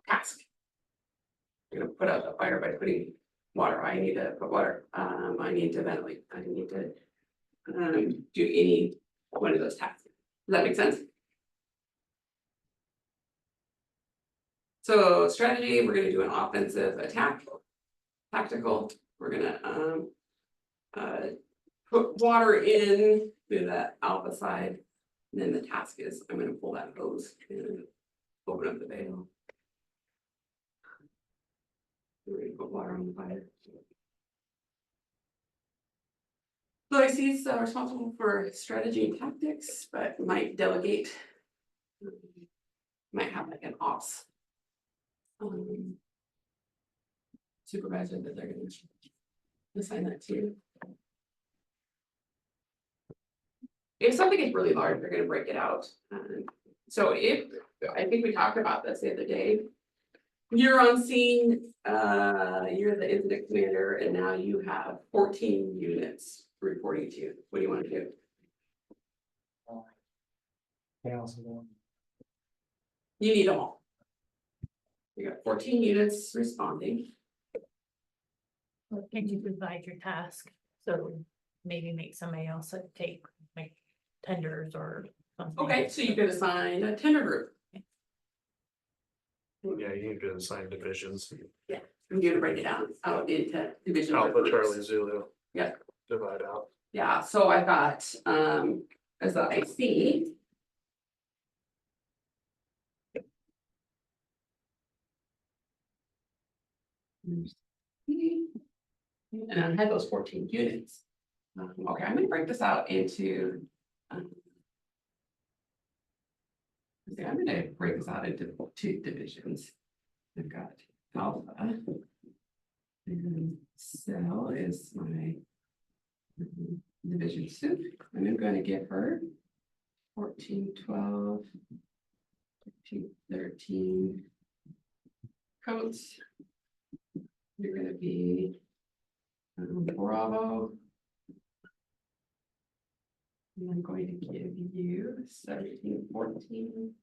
Speaker 1: Task. We're gonna put out the fire by putting water, I need to put water, I need to ventilate, I need to. Do any one of those tasks, does that make sense? So strategy, we're gonna do an offensive attack. Tactical, we're gonna put water in through that alpha side. And then the task is, I'm gonna pull that hose and open up the valve. We're gonna put water on the fire. So IC is responsible for strategy and tactics, but might delegate. Might have like an ops. Supervisor that they're gonna assign that to. If something is really large, they're gonna break it out. So if, I think we talked about this the other day. You're on scene, you're the incident commander, and now you have 14 units reporting to you. What do you want to do? You need them all. You got 14 units responding.
Speaker 8: Can you divide your task? So maybe make somebody else take like tenders or something.
Speaker 1: Okay, so you could assign a tender group.
Speaker 5: Yeah, you need to assign divisions.
Speaker 1: I'm gonna break it down out into division.
Speaker 5: Alpha, Charlie, Zulu.
Speaker 1: Yeah.
Speaker 5: Divide out.
Speaker 1: Yeah, so I've got, as a IC. And I had those 14 units. Okay, I'm gonna break this out into. I'm gonna break this out into 2 divisions. I've got alpha. And cell is my division soup. I'm gonna give her 1412. 13 codes. You're gonna be Bravo. And I'm going to give you 1714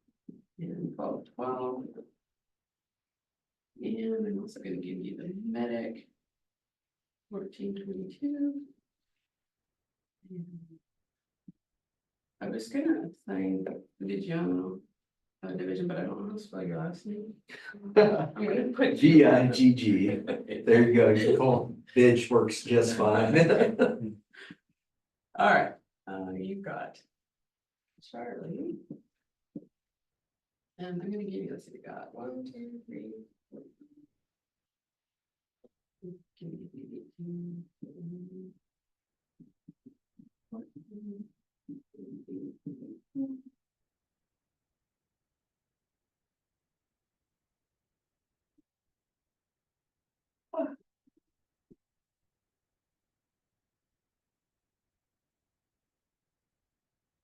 Speaker 1: and 1212. And I'm also gonna give you the medic 1422. I was gonna assign Vigiano division, but I don't know how to spell your last name. I'm gonna put
Speaker 9: G-I-G-G. There you go, you call bitch works just fine.
Speaker 1: All right, you've got Charlie. And I'm gonna give you, let's see, we got 1, 2, 3, 4. Give me 18, 14.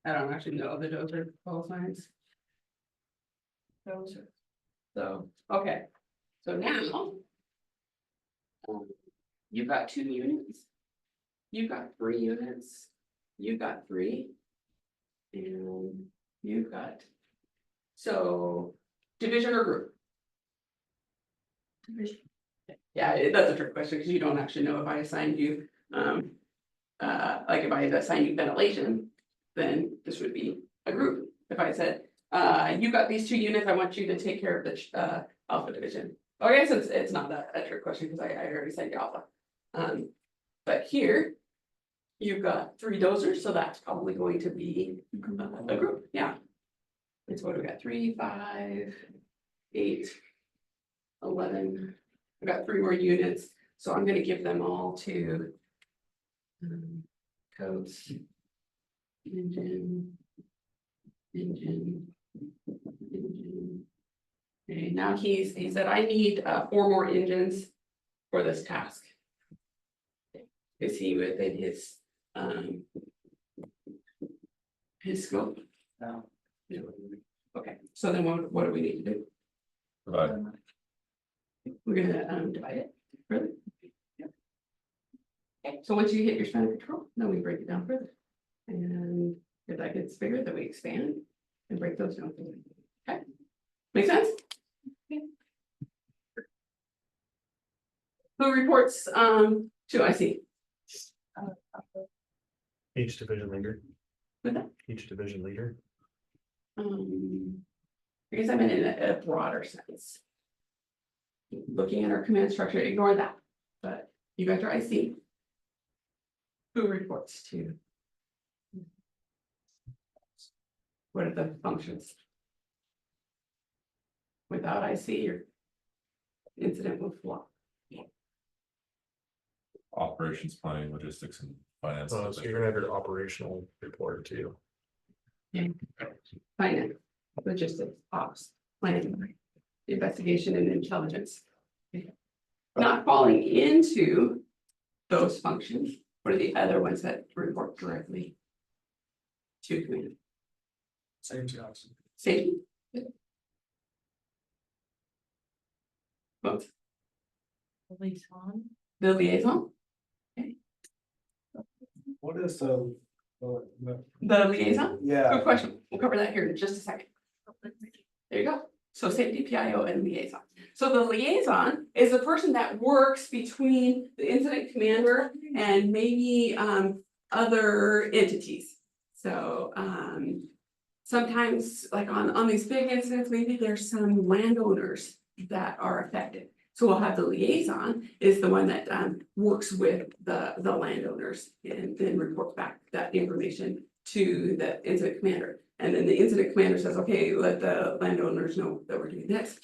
Speaker 1: I don't actually know the dozer call signs. Dozer. So, okay, so now. You've got 2 units. You've got 3 units. You've got 3. And you've got. So, division or group? Division. Yeah, that's a trick question, because you don't actually know if I assigned you, like if I had assigned you ventilation, then this would be a group. If I said, you got these 2 units, I want you to take care of the alpha division. Oh, I guess it's not a trick question, because I already said you alpha. But here, you've got 3 dozers, so that's probably going to be a group, yeah. It's what we got, 3, 5, 8, 11. I've got 3 more units, so I'm gonna give them all to codes. Engine. Okay, now he said, I need 4 more engines for this task. Is he within his scope? No. Okay, so then what do we need to do?
Speaker 3: Provide.
Speaker 1: We're gonna divide it further. Yep. Okay, so once you hit your span of control, then we break it down further. And if that gets bigger, then we expand and break those down further. Okay, make sense? Okay. Who reports to IC?
Speaker 5: Each division leader.
Speaker 1: With that?
Speaker 5: Each division leader.
Speaker 1: I guess I meant in a broader sense. Looking at our command structure, ignore that, but you guys are IC. Who reports to? What are the functions? Without IC, your incident will flop.
Speaker 3: Operations planning, logistics and finance.
Speaker 5: So you're gonna have your operational report too.
Speaker 1: Finance, logistics, ops, planning, investigation and intelligence. Not falling into those functions, what are the other ones that report directly to command? Safety. Both,
Speaker 8: Liaison.
Speaker 1: the liaison,
Speaker 4: What is the?
Speaker 1: the liaison,
Speaker 4: Yeah.
Speaker 1: good question, we'll cover that here in just a second. There you go. So safety PIO and liaison. So the liaison is the person that works between the incident commander and maybe other entities. So sometimes like on these big incidents, maybe there's some landowners that are affected. So we'll have the liaison is the one that works with the landowners and then reports back that information to the incident commander. And then the incident commander says, okay, let the landowners know that we're doing this.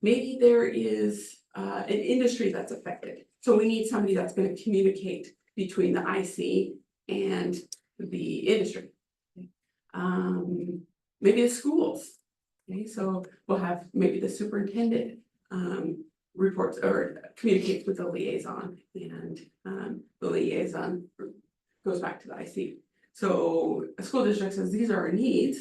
Speaker 1: Maybe there is an industry that's affected. So we need somebody that's going to communicate between the IC and the industry. Maybe the schools. Okay, so we'll have maybe the superintendent reports or communicates with the liaison, and the liaison goes back to the IC. So a school district says, these are our needs.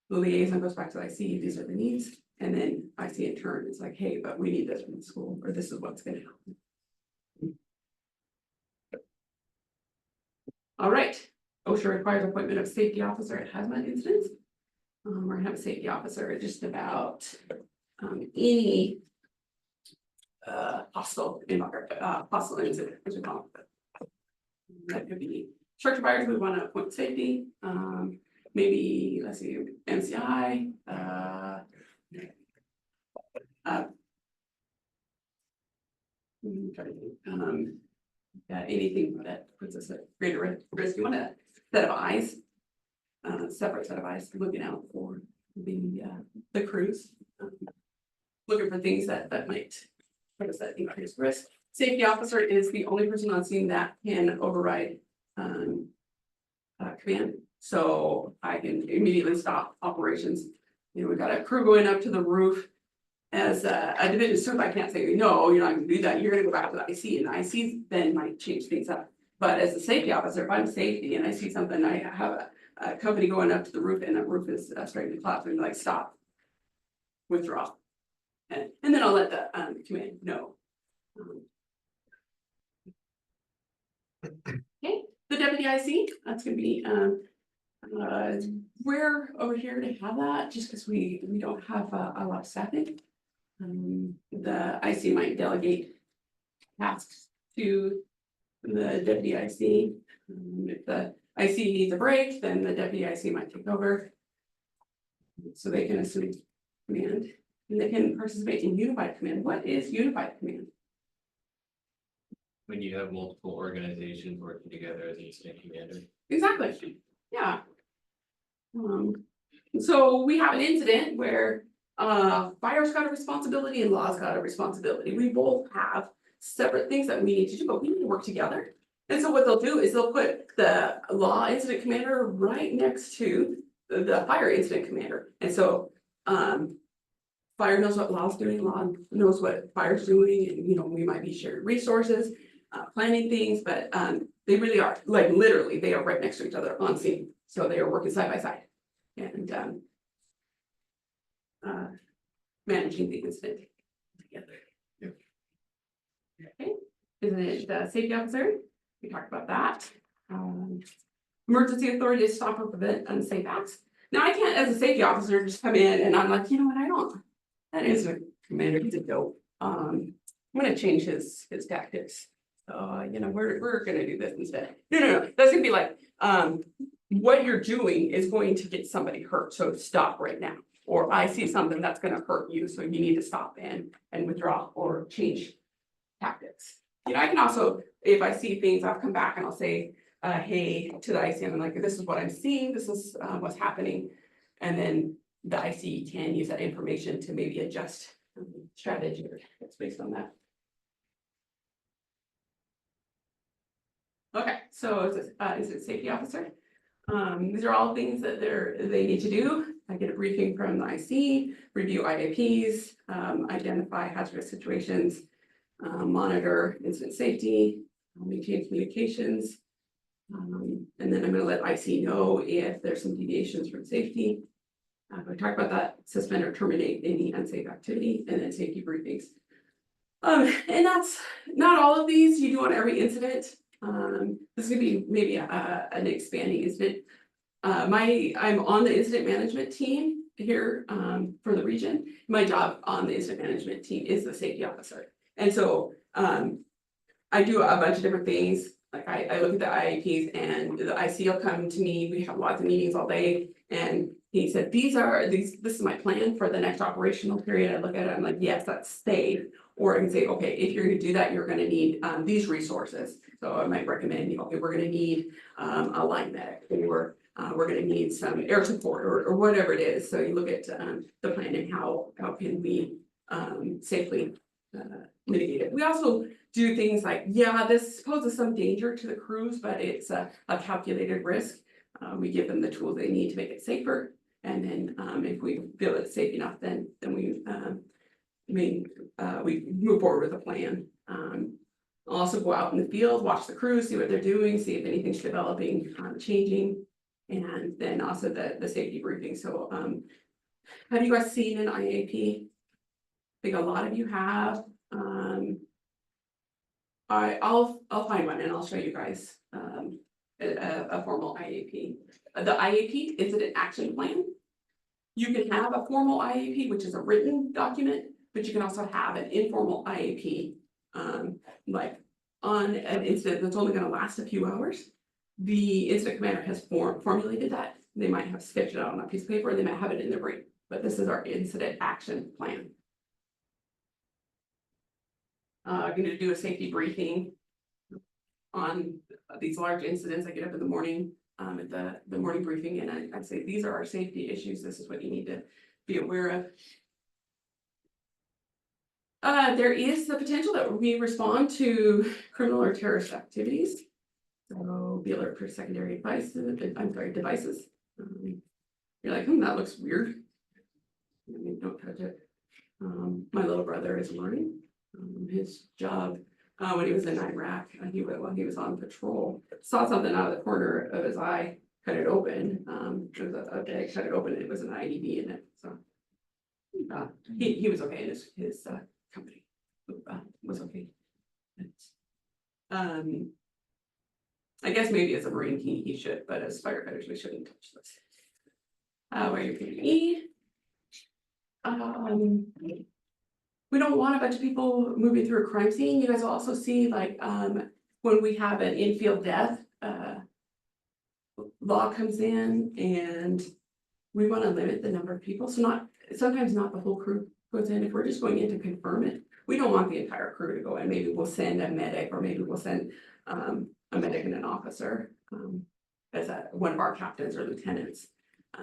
Speaker 1: The liaison goes back to IC, these are the needs, and then IC in turn is like, hey, but we need this from the school, or this is what's gonna happen. All right, OSHA requires appointment of safety officer at hazmat incidents. We're gonna have a safety officer just about any hostile incident, as we call it. That could be structure fires, we wanna appoint safety, maybe, let's see, MCI, anything that puts us at greater risk, you want a set of eyes. Separate set of eyes looking out for the crews. Looking for things that might put us at increased risk. Safety officer is the only person on scene that can override command. So I can immediately stop operations. You know, we've got a crew going up to the roof. As a division super, I can't say, no, you're not gonna do that, you're gonna go back to the IC, and the IC then might change things up. But as a safety officer, if I'm safety and I see something, I have a company going up to the roof and that roof is starting to collapse, and like, stop. Withdraw. And then I'll let the command know. Okay, the deputy IC, that's gonna be we're over here to have that, just because we don't have a lot of staffing. The IC might delegate tasks to the deputy IC. If the IC needs a break, then the deputy IC might take over. So they can assume command, and they can participate in unified command. What is unified command?
Speaker 9: When you have multiple organizations working together as a incident commander.
Speaker 1: Exactly, yeah. So we have an incident where fire's got a responsibility and law's got a responsibility. We both have separate things that we need to do, but we need to work together. And so what they'll do is they'll put the law incident commander right next to the fire incident commander. And so fire knows what law's doing, law knows what fire's doing, and you know, we might be sharing resources, planning things, but they really are, like, literally, they are right next to each other on scene. So they are working side by side and managing the incident together. Okay, isn't it the safety officer? We talked about that. Emergency authority to stop or prevent unsafe acts. Now, I can't, as a safety officer, just come in and I'm like, you know what, I don't, that incident commander, he's a dope. I'm gonna change his tactics. You know, we're gonna do this instead. No, that's gonna be like, what you're doing is going to get somebody hurt, so stop right now. Or I see something that's gonna hurt you, so you need to stop and withdraw or change tactics. You know, I can also, if I see things, I'll come back and I'll say, hey, to the IC, I'm like, this is what I'm seeing, this is what's happening. And then the IC can use that information to maybe adjust strategy or tactics based on that. Okay, so is it safety officer? These are all things that they need to do. I get a briefing from the IC, review IAPs, identify hazardous situations, monitor incident safety, maintain communications. And then I'm gonna let IC know if there's some deviations from safety. I talked about that, suspend or terminate any unsafe activity, and then safety briefings. And that's not all of these you do on every incident. This is gonna be maybe an expanding incident. I'm on the incident management team here for the region. My job on the incident management team is the safety officer. And so I do a bunch of different things. Like I look at the IAPs and the IC will come to me. We have lots of meetings all day. And he said, this is my plan for the next operational period. I look at it, I'm like, yes, that's safe. Or I can say, okay, if you're gonna do that, you're gonna need these resources. So I might recommend, okay, we're gonna need a line medic, or we're gonna need some air support or whatever it is. So you look at the plan and how can we safely mitigate it. We also do things like, yeah, this poses some danger to the crews, but it's a calculated risk. We give them the tools they need to make it safer. And then if we feel it's safe enough, then we move forward with a plan. Also go out in the field, watch the crews, see what they're doing, see if anything's developing, changing. And then also the safety briefing, so, have you guys seen an IAP? I think a lot of you have, I'll find one and I'll show you guys, a formal IAP. The IAP is an action plan. You can have a formal IAP, which is a written document, but you can also have an informal IAP. Like on an incident that's only gonna last a few hours. The incident commander has formulated that. They might have sketched it out on a piece of paper, they might have it in their brain, but this is our incident action plan. I'm gonna do a safety briefing on these large incidents. I get up in the morning, at the morning briefing, and I say, these are our safety issues. This is what you need to be aware of. There is the potential that we respond to criminal or terrorist activities. So be alert for secondary devices. You're like, that looks weird. I mean, don't touch it. My little brother is a Marine. His job, when he was in Iraq, while he was on patrol, saw something out of the corner of his eye, cut it open. It was a bag, cut it open, and it was an IED in it, so. He was okay, and his company was okay. I guess maybe as a Marine, he should, but as firefighters, we shouldn't touch this. Wear your PPE. We don't want a bunch of people moving through a crime scene. You guys will also see, like, when we have an infield death, law comes in and we want to limit the number of people. So sometimes not the whole crew goes in. If we're just going in to confirm it, we don't want the entire crew to go in. Maybe we'll send a medic, or maybe we'll send a medic and an officer as one of our captains or lieutenants.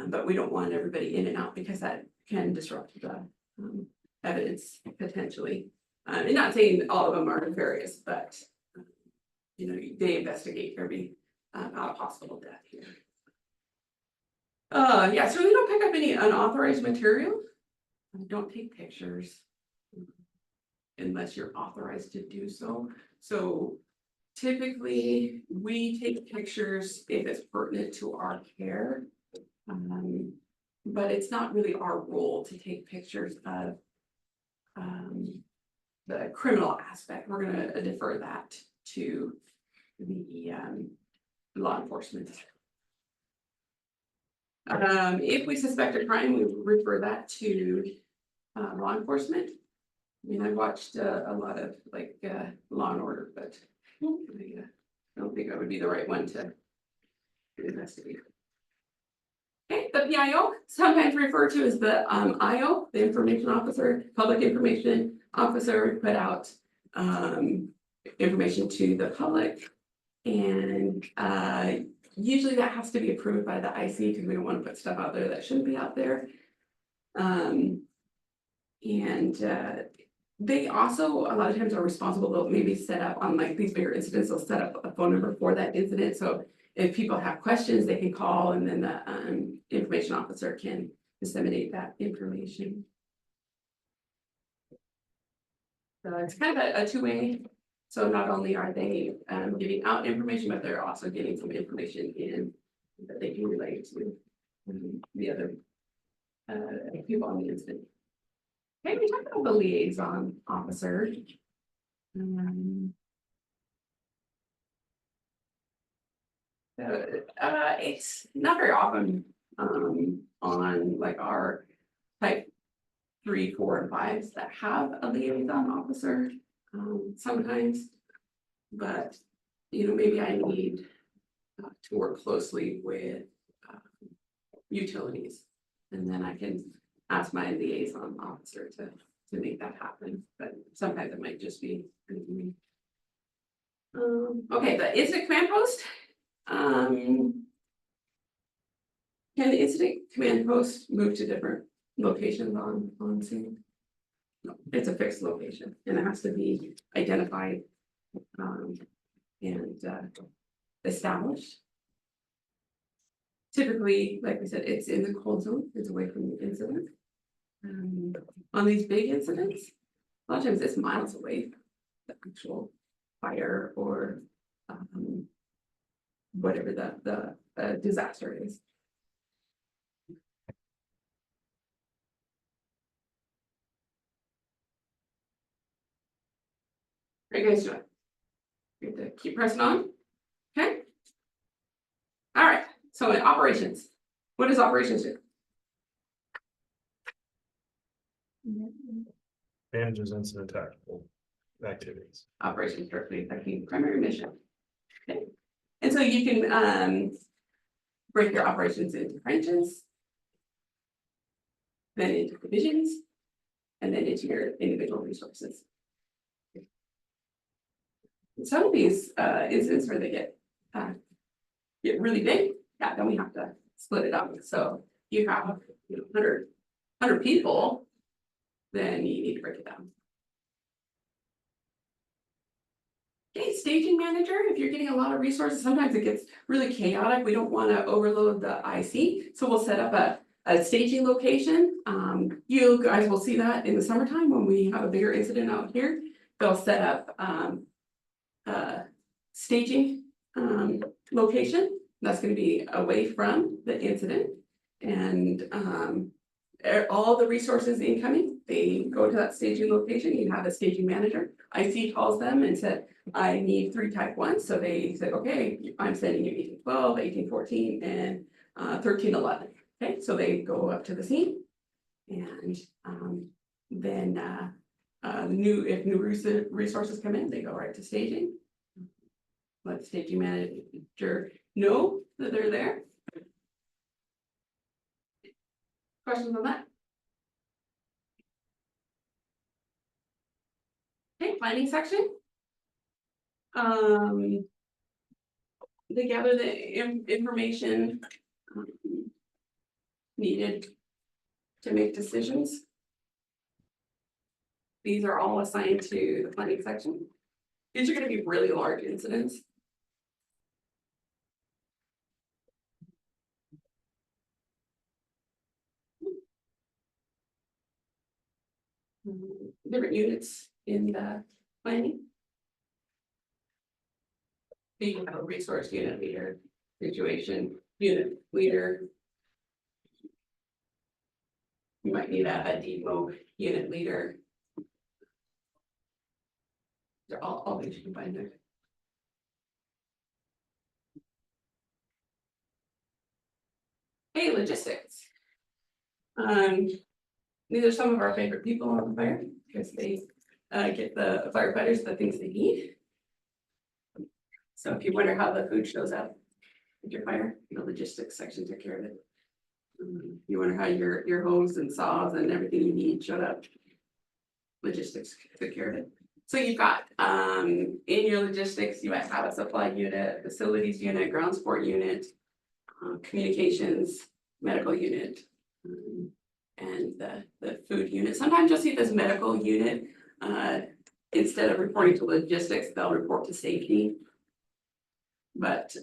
Speaker 1: But we don't want everybody in and out because that can disrupt the evidence potentially. And not saying all of them are nefarious, but they investigate every out of hospital death here. Yeah, so we don't pick up any unauthorized material. Don't take pictures unless you're authorized to do so. So typically, we take pictures if it's pertinent to our care. But it's not really our role to take pictures of the criminal aspect. We're gonna defer that to the law enforcement. If we suspect a crime, we refer that to law enforcement. I mean, I've watched a lot of Law and Order, but I don't think I would be the right one to investigate. Okay, the PIO, sometimes referred to as the IO, the information officer, public information officer, put out information to the public. And usually that has to be approved by the IC because we don't want to put stuff out there that shouldn't be out there. They also a lot of times are responsible. They'll maybe set up on these bigger incidents, they'll set up a phone number for that incident. So if people have questions, they can call, and then the information officer can disseminate that information. So it's kind of a two-way. So not only are they giving out information, but they're also getting some information in that they can relate to the other people on the incident. Okay, we talked about the liaison officer. It's not very often on our type 3, 4, and 5s that have a liaison officer sometimes, but maybe I need to work closely with utilities, and then I can ask my liaison officer to make that happen, but sometimes it might just be me. Okay, the incident command post. Can the incident command post move to different locations on scene? No, it's a fixed location and it has to be identified and established. Typically, like we said, it's in the cold zone, it's away from the incident. On these big incidents, a lot of times it's miles away from the actual fire or whatever the disaster is. Are you guys doing? We have to keep pressing on. Okay. All right, so in operations, what does operations do?
Speaker 5: Manages incident tactical activities.
Speaker 1: Operations directly affecting primary mission. Okay, and so you can break your operations into branches, then into divisions, and then into your individual resources. Some of these incidents where they get really big, yeah, then we have to split it up. So you have 100 people, then you need to break it down. Okay, staging manager, if you're getting a lot of resources, sometimes it gets really chaotic. We don't want to overload the IC. So we'll set up a staging location. You guys will see that in the summertime when we have a bigger incident out here. They'll set up staging location. That's going to be away from the incident. And all the resources incoming, they go to that staging location. You have a staging manager. IC calls them and said, I need 3 type 1s. So they said, okay, I'm sending you 1812, 1814, and 1311. Okay, so they go up to the scene, and then if new resources come in, they go right to staging. Let the staging manager know that they're there. Questions on that? Okay, planning section. They gather the information needed to make decisions. These are all assigned to the planning section. These are going to be really large incidents. Different units in the planning. You have a resource unit leader, situation unit leader. You might need a depot unit leader. They're all things you can find there. Hey, logistics. These are some of our favorite people on the fire because they get the firefighters the things they need. So if you wonder how the food shows up with your fire, the logistics section took care of it. You wonder how your hose and saws and everything you need showed up. Logistics took care of it. So you've got in your logistics, you might have a supply unit, facilities unit, ground support unit, communications, medical unit, and the food unit. Sometimes you'll see this medical unit, instead of reporting to logistics, they'll report to safety. But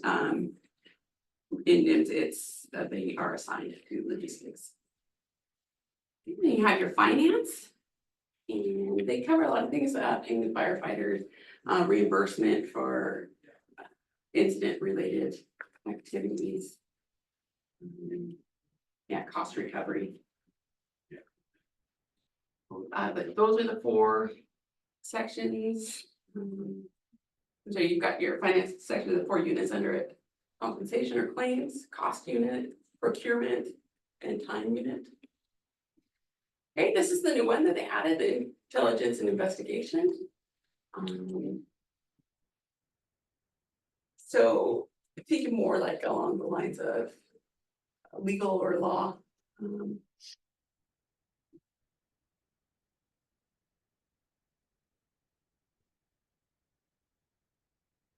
Speaker 1: it's they are assigned to logistics. Then you have your finance, and they cover a lot of things in the firefighters, reimbursement for incident related activities. Yeah, cost recovery. But those are the 4 sections. So you've got your finance section, the 4 units under it: compensation or claims, cost unit, procurement, and time unit. Okay, this is the new one that they added, the intelligence and investigation. So thinking more like along the lines of legal or law.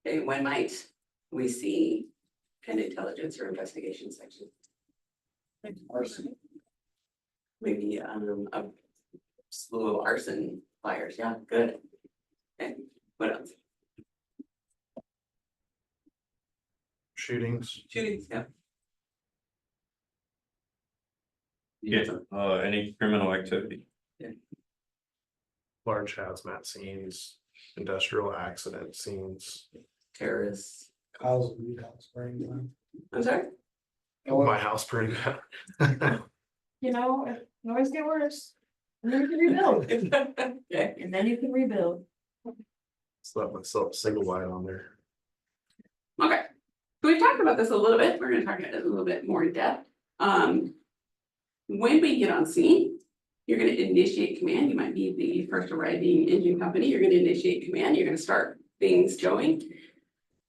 Speaker 1: Okay, when might we see an intelligence or investigation section? Arson. Maybe a slew of arson fires. Yeah, good. Okay, what else?
Speaker 5: Shootings.
Speaker 1: Shootings, yeah.
Speaker 2: Yeah, any criminal activity.
Speaker 5: Large hazmat scenes, industrial accident scenes.
Speaker 1: Terrorists,
Speaker 4: Kyle's spring.
Speaker 1: I'm sorry?
Speaker 5: My house pretty bad.
Speaker 6: You know, it can always get worse. And then you can rebuild,
Speaker 1: Okay.
Speaker 6: and then you can rebuild.
Speaker 5: Slept myself single wide on there.
Speaker 1: Okay, so we've talked about this a little bit, we're gonna talk about it a little bit more in depth. When we get on scene, you're gonna initiate command, you might be the first arriving engine company, you're gonna initiate command, you're gonna start things going.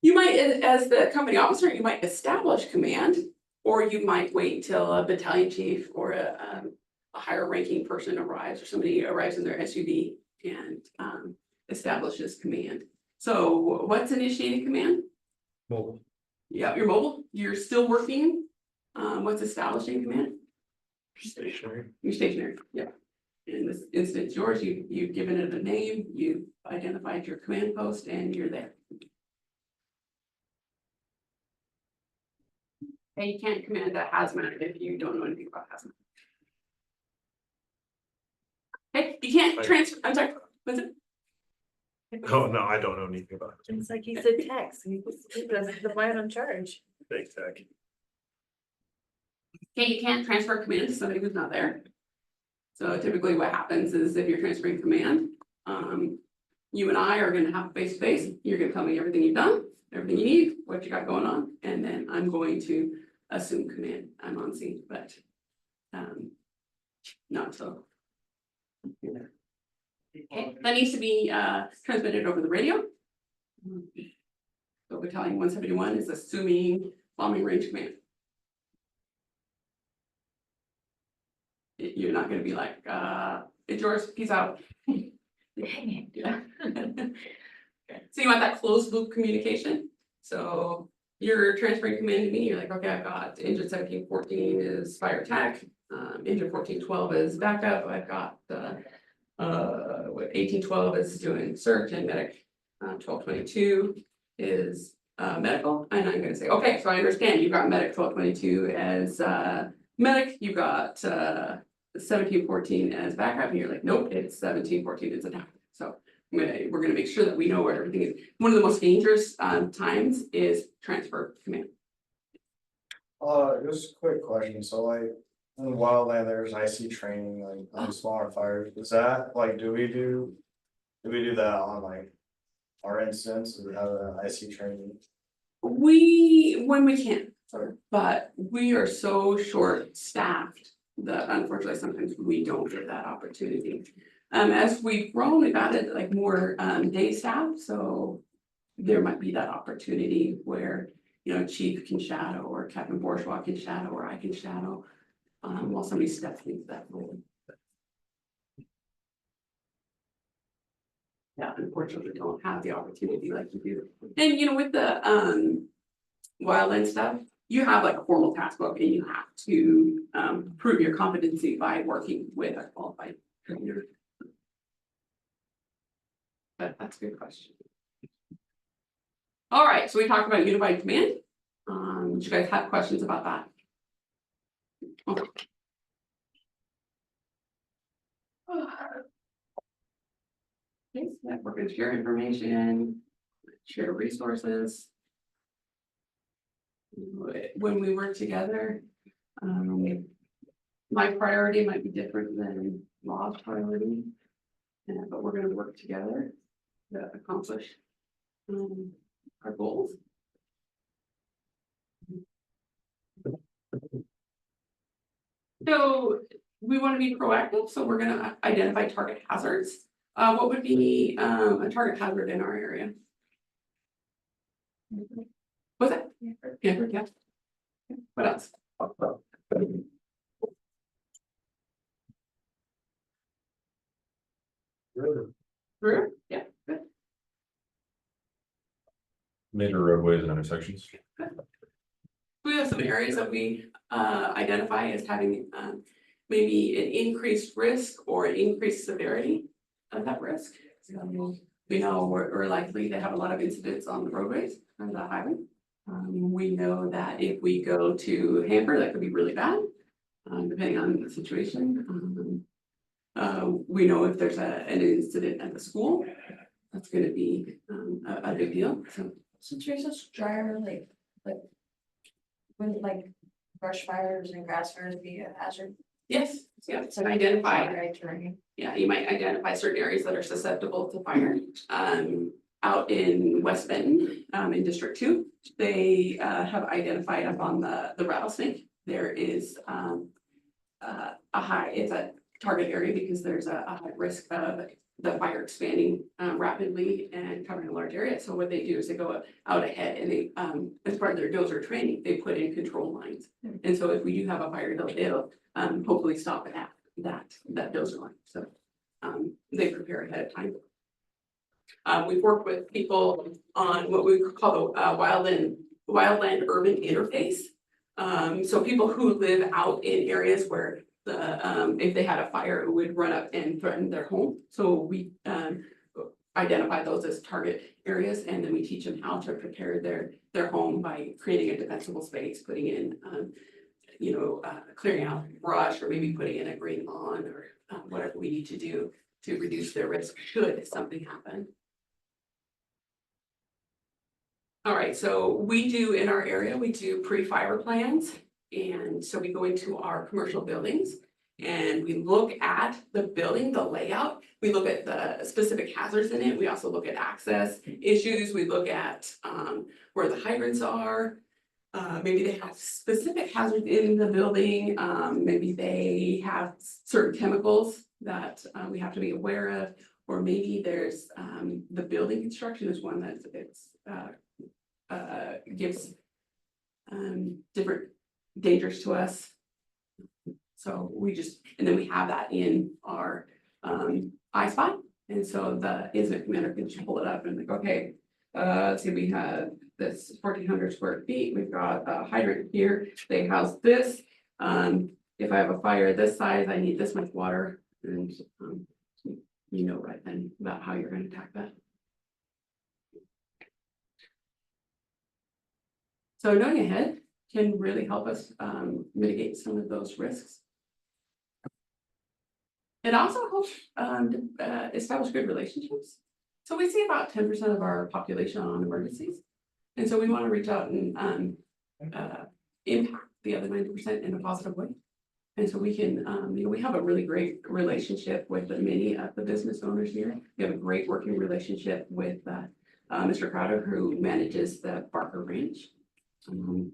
Speaker 1: You might, as the company officer, you might establish command, or you might wait till a battalion chief or a higher ranking person arrives, or somebody arrives in their SUV and establishes command. So what's initiating command?
Speaker 5: Well,
Speaker 1: Yeah, you're mobile, you're still working. What's establishing command?
Speaker 5: stationary.
Speaker 1: You're stationary, yeah. In this instance, yours, you've given it a name, you've identified your command post, and you're there. And you can't command a hazmat if you don't know anything about hazmat. Okay, you can't
Speaker 5: Right.
Speaker 1: transfer, I'm sorry, what's it?
Speaker 5: Oh, no, I don't know anything about it.
Speaker 8: It's like he said text, he doesn't, the man in charge.
Speaker 5: Big tech.
Speaker 1: Okay, you can't transfer command to somebody who's not there. So typically what happens is if you're transferring command, you and I are gonna have face to face, you're gonna tell me everything you've done, everything you need, what you got going on, and then I'm going to assume command, I'm on scene, but not so. Okay, that needs to be transmitted over the radio. So battalion 171 is assuming bombing range command. You're not gonna be like, it's yours, peace out.
Speaker 8: Dang it.
Speaker 1: Yeah. Okay, so you want that closed loop communication, so you're transferring command to me, you're like, okay, I've got engine 1714 is fire attack, engine 1412 is backup, I've got what 1812 is doing search and medic, 1222 is medical, and I'm gonna say, okay, so I understand, you've got medic 1222 as medic, you got 1714 as backup, and you're like, nope, it's 1714 is attack. So we're gonna make sure that we know where everything is. One of the most dangerous times is transfer command.
Speaker 4: Just a quick question, so like, in the wildland, there's IC training, like, on smaller fires, is that, like, do we do that on like our instance, do we have an IC training?
Speaker 1: When we can, but we are so short-staffed that unfortunately sometimes we don't get that opportunity. As we've grown, we've added like more day staff, so there might be that opportunity where, you know, chief can shadow, or Captain Bourgeois can shadow, or I can shadow, while somebody steps into that role. Yeah, unfortunately, we don't have the opportunity like you do. And you know, with the wildland stuff, you have like a formal task book, and you have to prove your competency by working with a qualified trainer. But that's a good question. All right, so we talked about unified command. Do you guys have questions about that? Okay. Okay, so that we're gonna share information, share resources. When we work together, my priority might be different than Rob's priority. But we're gonna work together to accomplish our goals. So we want to be proactive, so we're gonna identify target hazards. What would be a target hazard in our area? What's that? Yeah, yeah. What else? River? Yeah, good.
Speaker 3: Major roadways and intersections.
Speaker 1: We have some areas that we identify as having maybe an increased risk or an increased severity of that risk. So we know we're likely to have a lot of incidents on the roadways and the highway. We know that if we go to Hamper, that could be really bad, depending on the situation. We know if there's an incident at the school, that's gonna be, a big deal, so.
Speaker 6: So Teresa's dryer, wouldn't like brush fires and grass fires be a hazard?
Speaker 1: Yes, yeah,
Speaker 6: It's
Speaker 1: so
Speaker 6: like
Speaker 1: identify,
Speaker 6: dry terrain.
Speaker 1: yeah, you might identify certain areas that are susceptible to fire. Out in West Benton, in District Two, they, have identified up on the rattlesnake. There is, it's a target area because there's a high risk of the fire expanding, rapidly and covering a large area. So what they do is they go out ahead and they, as part of their dozer training, they put in control lines. And so if we do have a fire, it'll hopefully stop it at that dozer line. So, they prepare ahead of time. We've worked with people on what we call the wildland urban interface. So people who live out in areas where if they had a fire, it would run up and threaten their home. So we identify those as target areas, and then we teach them how to prepare their home by creating a defensible space, putting in clearing out brush, or maybe putting in a green lawn, or whatever we need to do to reduce their risk should something happen. All right, so we do in our area, we do pre-fire plans. And so we go into our commercial buildings and we look at the building, the layout. We look at the specific hazards in it. We also look at access issues. We look at where the hydrants are. Maybe they have specific hazards in the building. Maybe they have certain chemicals that we have to be aware of. Or maybe there's the building construction is one that gives different dangers to us. So and then we have that in our iSpot. And so the incident commander can just pull it up and like, okay, let's see, we have this 1,400 square feet. We've got a hydrant here. They house this. If I have a fire this size, I need this much water. And right then about how you're going to attack that. So knowing ahead can really help us mitigate some of those risks. It also helps establish good relationships. So we see about 10% of our population on emergencies. And so we want to reach out and impact the other 90% in a positive way. And so we can, we have a really great relationship with many of the business owners here. We have a great working relationship with Mr. Crowder, who manages the Barker Ranch.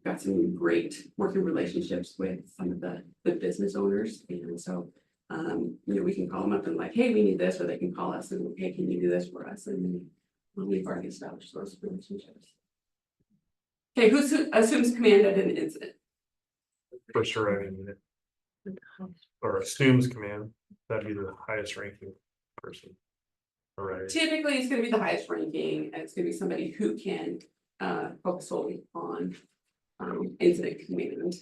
Speaker 1: Got some great working relationships with some of the business owners. And so, we can call them up and like, hey, we need this, or they can call us and, hey, can you do this for us? And we've already established those relationships. Okay, who assumes command at an incident?
Speaker 5: First arriving unit. Or assumes command, that'd be the highest ranking person. All right.
Speaker 1: Typically, it's gonna be the highest ranking, and it's gonna be somebody who can focus solely on incident command.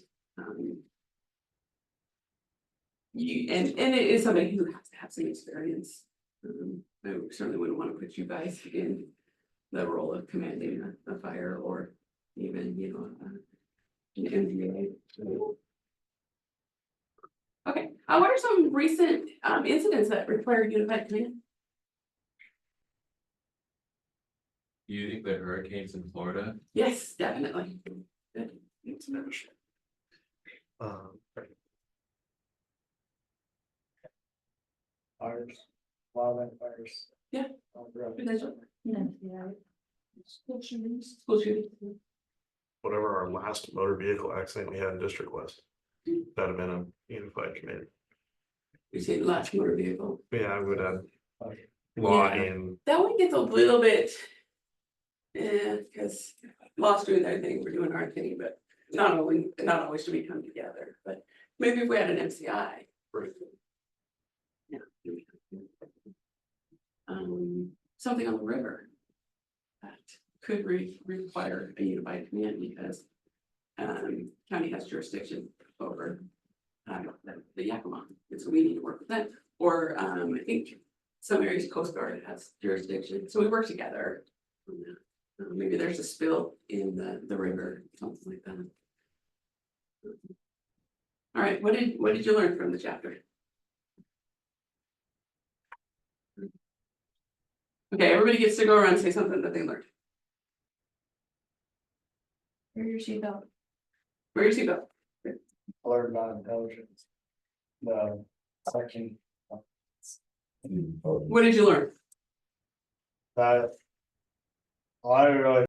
Speaker 1: And it is somebody who has to have some experience. I certainly wouldn't want to put you guys in the role of commanding a fire, or even, an MDA. Okay, what are some recent incidents that require unified command?
Speaker 3: You think the hurricanes in Florida?
Speaker 1: Yes, definitely. Good.
Speaker 4: Fires, wildland fires.
Speaker 1: Yeah. Potential.
Speaker 6: Yeah.
Speaker 1: School shootings.
Speaker 5: Whatever our last motor vehicle accident we had in District West. That'd have been a unified command.
Speaker 1: You say last motor vehicle.
Speaker 5: Yeah, I would have log
Speaker 1: Yeah.
Speaker 5: in.
Speaker 1: That one gets a little bit. Because lost doing their thing, we're doing our thing, but not always do we come together, but maybe if we had an MCI.
Speaker 5: Right.
Speaker 1: Yeah. Something on the river. That could require a unified command because county has jurisdiction over the Yakima, and so we need to work with them. Or I think some areas Coast Guard has jurisdiction, so we work together on that. Maybe there's a spill in the river, something like that. All right, what did you learn from the chapter? Okay, everybody gets to go around and say something that they learned.
Speaker 6: Wear your seatbelt.
Speaker 1: Wear your seatbelt.
Speaker 4: Learn about intelligence. The section.
Speaker 1: What did you learn?
Speaker 4: That. I don't really